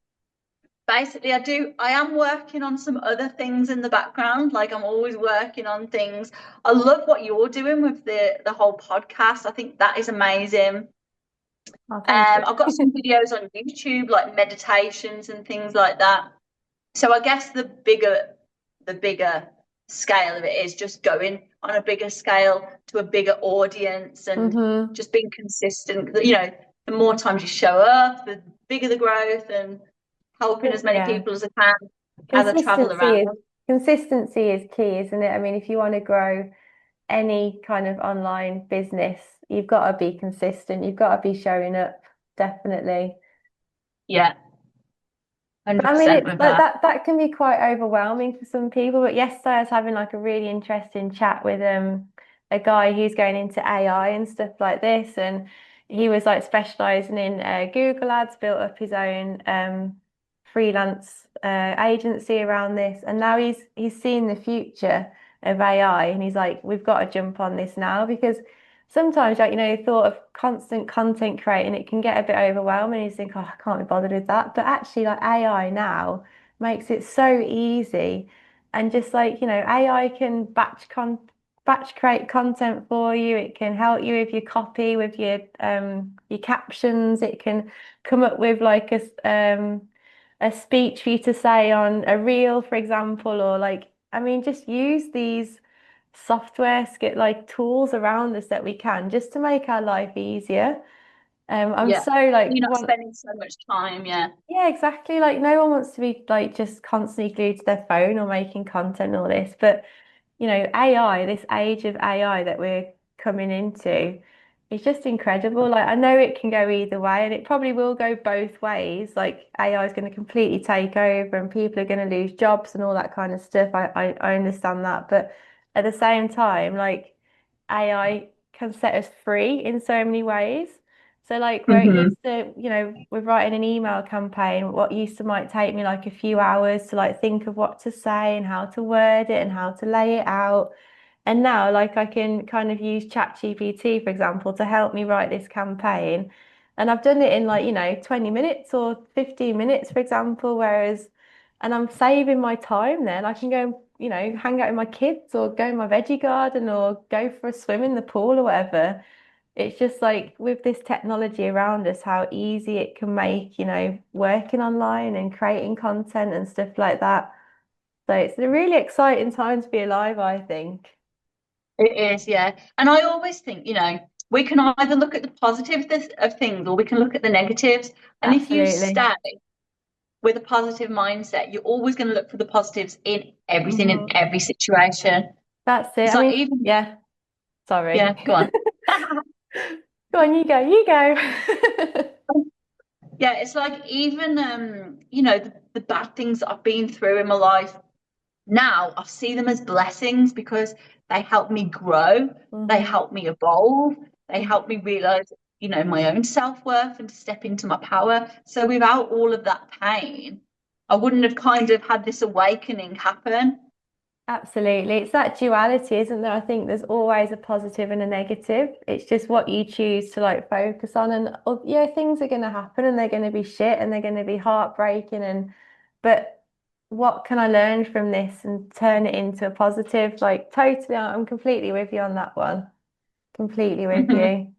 basically, I am working on some other things in the background. Like I'm always working on things. I love what you're doing with the whole podcast. I think that is amazing. Oh, thank I've got you. some videos on YouTube, like meditations and things like that. So I guess the bigger scale of it is just going on a bigger scale to a bigger audience and Mm-hmm. just being consistent. The more times you show up, the bigger the growth and helping as many Yeah. people as I can as I travel Consistency around. is consistency is key, isn't it? I mean, if you want to grow any kind of online business, you've got to be consistent. You've got to be showing up, definitely. Yeah, But I mean, 100% it's with like that. that can be quite overwhelming for some people. But yesterday I was having like a really interesting chat with a guy who's going into AI and stuff like this, and he was like specializing in Google Ads, built up his own freelance agency around this, and now he's seeing the future of AI, and he's like, we've got to jump on this now because sometimes like the thought of constant content creating it can get a bit overwhelming. You think, oh, I can't be bothered with that. But actually, like AI now makes it so easy, and just like AI can batch create content for you. It can help you with your copy, with your captions. It can come up with like a speech for you to say on a reel, for example, or like I mean, just use these software get like tools around us that we can just to make our life easier. I'm Yeah. so like You're not want spending so much time. Yeah. yeah, exactly. Like no one wants to be like just constantly glued to their phone or making content and all this. But AI, this age of AI that we're coming into, is just incredible. Like I know it can go either way, and it probably will go both ways. Like AI is going to completely take over, and people are going to lose jobs and all that kind of stuff. I understand that, but at the same time, like AI can set us free in so many ways. So like where it Hmm. used to, with writing an email campaign, what used to might take me like a few hours to like think of what to say and how to word it and how to lay it out. And now like I can kind of use ChatGPT, for example, to help me write this campaign. And I've done it in like, 20 minutes or 15 minutes, for example, and I'm saving my time then. I can go and, hang out with my kids or go in my veggie garden or go for a swim in the pool or whatever. It's just like with this technology around us, how easy it can make, working online and creating content and stuff like that. So it's a really exciting time to be alive, I think. It is, yeah. And I always think, we can either look at the positive of things or we can look at the negatives. And if you Absolutely. stay with a positive mindset, you're always going to look for the positives in everything, in Hmm. every situation. That's it. It's I like mean, even, yeah, sorry. yeah, go on. Go on, you go, you go. Yeah, it's like even the bad things that I've been through in my life. Now I see them as blessings because they help me grow, they Hmm. help me evolve, they help me Hmm. realize, my own self-worth and to step into my power. So without all of that pain, I wouldn't have kind of had this awakening happen. Absolutely. It's that duality, isn't there? I think there's always a positive and a negative. It's just what you choose to like focus on. And yeah, things are going to happen and they're going to be shit and they're going to be heartbreaking. But what can I learn from this and turn it into a positive? Like, totally, I'm completely with you on that one. Completely with you.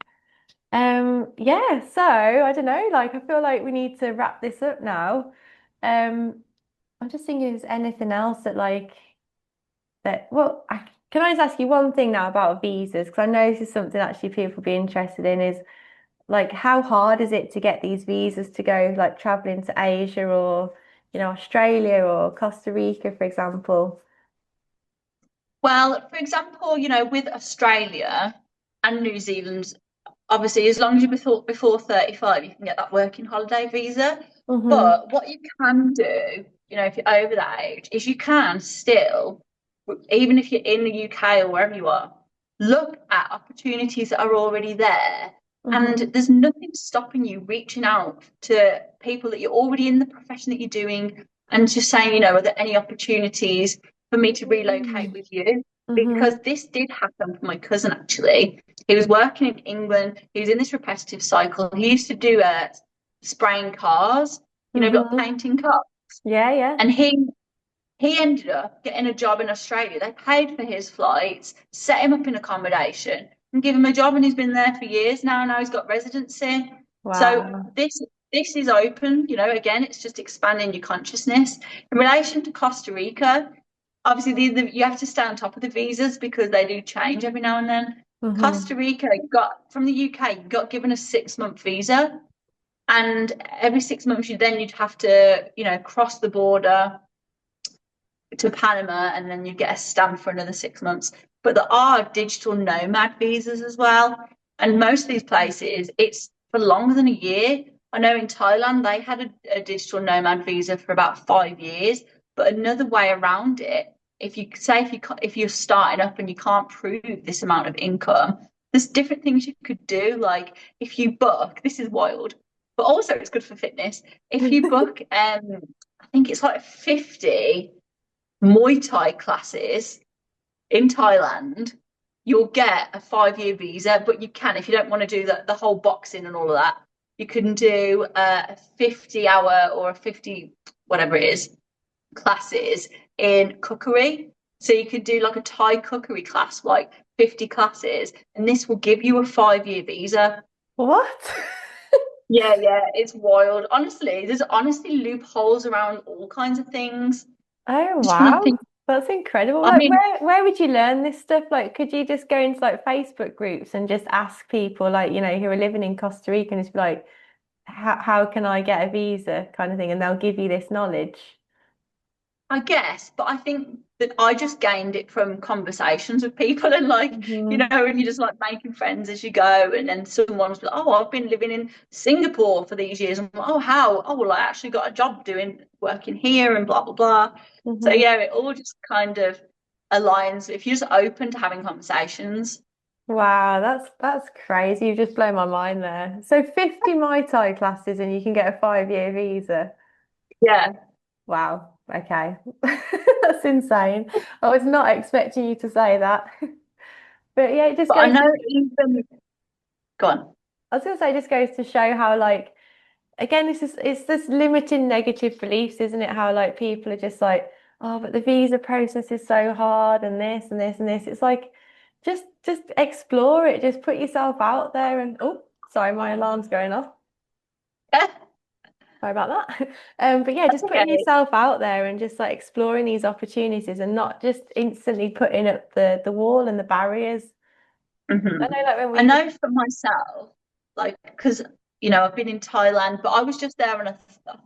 Yeah, so I don't know, like, I feel like we need to wrap this up now. Um, I'm just thinking if there's anything else that like, can I just ask you one thing now about visas? Because I know this is something actually people be interested in is like how hard is it to get these visas to go like traveling to Asia or Australia or Costa Rica, for example? Well, for example, with Australia and New Zealand, obviously, as long as you're before 35, you can get that working holiday visa. Mm-hmm. But what you can do, if you're over that age, is you can still, even if you're in the UK or wherever you are, look at opportunities that are already there. And Mm-hmm. there's nothing stopping you reaching out to people that you're already in the profession that you're doing and just saying, are there any opportunities for me to relocate with you? Because Mm-hmm. this did happen for my cousin actually. He was working in England. He was in this repetitive cycle. He used to do spraying cars, like Mm-hmm. painting cars. Yeah, yeah. And he ended up getting a job in Australia. They paid for his flights, set him up in accommodation, and give him a job. And he's been there for years now. Now he's got residency. So Wow. this is open. Again, it's just expanding your consciousness in relation to Costa Rica. Obviously, you have to stay on top of the visas because they do change every now and then. Mm-hmm. Costa Rica got from the UK got given a 6-month visa, and every 6 months you'd have to cross the border to Panama, and then you get a stamp for another 6 months. But there are digital nomad visas as well, and most of these places it's for longer than a year. I know in Thailand they had a digital nomad visa for about 5 years, but another way around it, if you're starting up and you can't prove this amount of income, there's different things you could do. Like if you book, this is wild, but also it's good for fitness. If you book, I think it's like 50 Muay Thai classes in Thailand, you'll get a 5-year visa, but you can, if you don't want to do the whole boxing and all of that, you can do a 50-hour or a 50, whatever it is, classes in cookery. So you could do like a Thai cookery class, like 50 classes, and this will give you a 5-year visa. What? Yeah, yeah, it's wild. Honestly, there's honestly loopholes around all kinds of things. Oh I'm just trying to wow. think. That's incredible. I Like mean, where would you learn this stuff? Like could you just go into like Facebook groups and just ask people like, who are living in Costa Rica and just be like, how can I get a visa kind of thing? And they'll give you this knowledge. I guess, but I think that I just gained it from conversations with people and like, Hmm. and you just like making friends as you go. And then someone's like, oh, I've been living in Singapore for these years. I'm like, oh, how? Oh, well, I actually got a job working here and blah, blah, blah. So Hmm. yeah, it all just kind of aligns. If you're just open to having conversations. Wow, that's crazy. You've just blown my mind there. So 50 Muay Thai classes and you can get a 5-year visa. Yeah. Wow. Okay. That's insane. I was not expecting you to say that. But yeah, it just But I goes to know even, go on. I was gonna say, it just goes to show how like again, it's this limiting negative beliefs, isn't it? How like people are just like, oh, but the visa process is so hard and this and this and this. It's like just explore it, just put yourself out there and oh, sorry, my alarm's going off. Sorry about that. But yeah, That's just putting okay. yourself out there and just like exploring these opportunities and not just instantly putting up the wall and the barriers. I Hmm. know like when I we know for myself, like, because, I've been in Thailand, but I was just there on I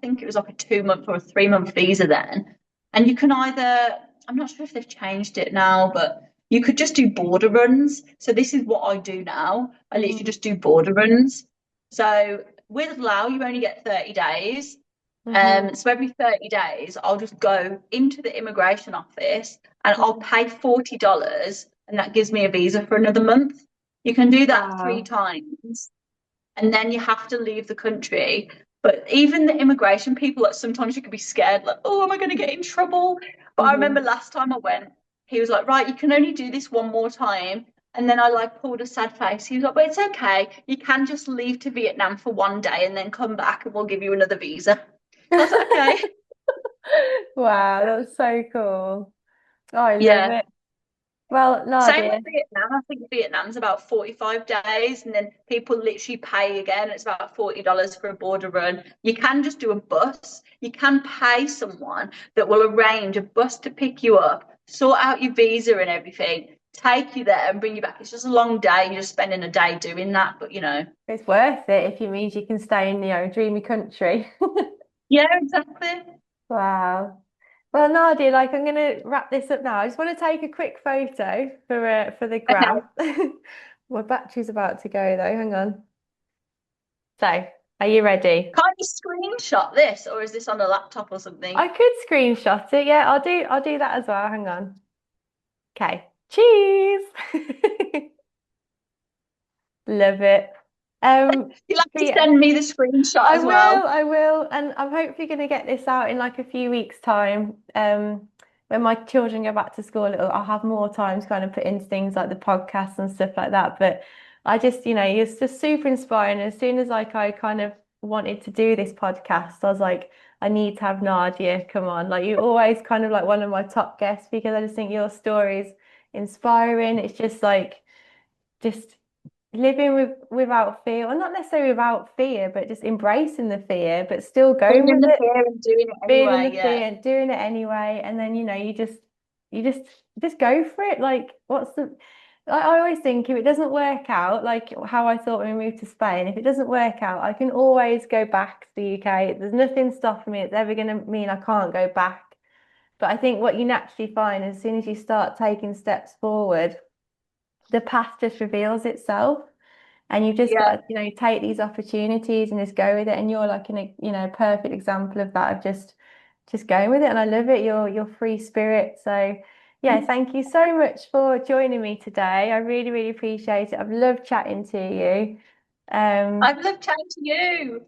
think it was like a 2-month or a 3-month visa then. And you can either, I'm not sure if they've changed it now, but you could just do border runs. So this is what I do now. I literally Mhm. just do border runs. So with Lao, you only get 30 days. Mhm. So every 30 days, I'll just go into the immigration office and I'll Mhm. pay $40 and that gives me a visa for another month. You can do that three Wow. times and then you have to leave the country. But even the immigration people, like sometimes you could be scared, like, oh, am I going to get in trouble? But I remember Mhm. last time I went, he was like, right, you can only do this one more time. And then I like pulled a sad face. He was like, but it's okay. You can just leave to Vietnam for 1 day and then come back and we'll give you another visa. I was like, okay. Wow, that's so cool. Oh, I love Yeah. it. Well, Same with Nadia, Vietnam. I think Vietnam's about 45 days, and then people literally pay again. It's about $40 for a border run. You can just do a bus. You can pay someone that will arrange a bus to pick you up, sort out your visa and everything, take you there and bring you back. It's just a long day. You're just spending a day doing that, but it's worth it if it means you can stay in, dreamy country. yeah, exactly. Wow. Well, Nadia, like I'm gonna wrap this up now. I just want to take a quick photo for the Okay. gram. My battery's about to go though. Hang on. So, are you ready? Can't you screenshot this, or is this on a laptop or I something? could screenshot it. Yeah, I'll do that as well. Hang on. Okay. Cheese. Love it. You'll have But to yeah, send me the screenshot I as well. will, I will, and I'm hopefully going to get this out in like a few weeks' time. When my children go back to school, I'll have more time to kind of put into things like the podcast and stuff like that. But I just, it's just super inspiring. As soon as like I kind of wanted to do this podcast, I was like, I need to have Nadia come on. Like you're always kind of like one of my top guests because I just think your story's inspiring. It's just like just living without fear, or not necessarily without fear, but just embracing the fear, but still going Feeling with the it, fear and doing it feeling anyway. the Yeah. fear, doing it anyway, and then you just go for it. Like, what's the? I always think if it doesn't work out, like how I thought when we moved to Spain, if it doesn't work out, I can always go back to the UK. There's nothing stopping me. It's ever going to mean I can't go back. But I think what you naturally find as soon as you start taking steps forward, the path just reveals itself. And you've just got Yeah. to, take these opportunities and just go with it. And you're like in a, perfect example of that, of just going with it. And I love it. You're free spirit. So yeah, thank you so much for joining me today. I really, really appreciate it. I've loved chatting to you. Um, I've loved chatting to you.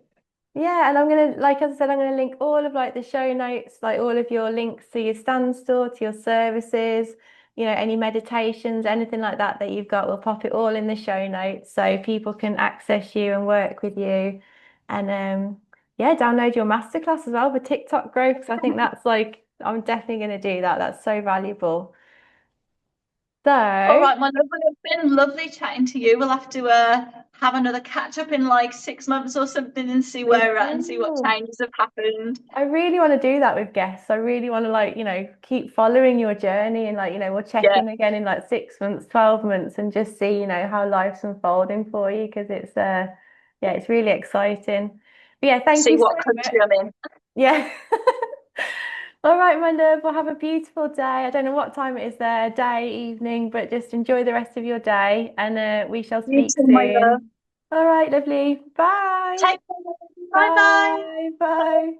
yeah, and I'm gonna, like as I said, I'm gonna link all of like the show notes, like all of your links to your stand store, to your services, any meditations, anything like that that you've got, we'll pop it all in the show notes so people can access you and work with you. And yeah, download your masterclass as well for TikTok growth because I think that's like I'm definitely gonna do that. That's so valuable. All So right, my love, it's been lovely chatting to you. We'll have to have another catch up in like 6 months or something and see we where we're at and see what will. changes have happened. I really want to do that with guests. I really want to like, keep following your journey and like, we'll check Yeah, in again in like 6 months, 12 months and just see, how life's unfolding for you because it's yeah, it's really exciting. But yeah, thank see you so what much. country I'm in. Yeah. All right, my love. Well, have a beautiful day. I don't know what time it is there, day, evening, but just enjoy the rest of your day and we shall You speak too, my love. soon. All right, lovely. Bye. Take care. Bye bye. Bye. Bye.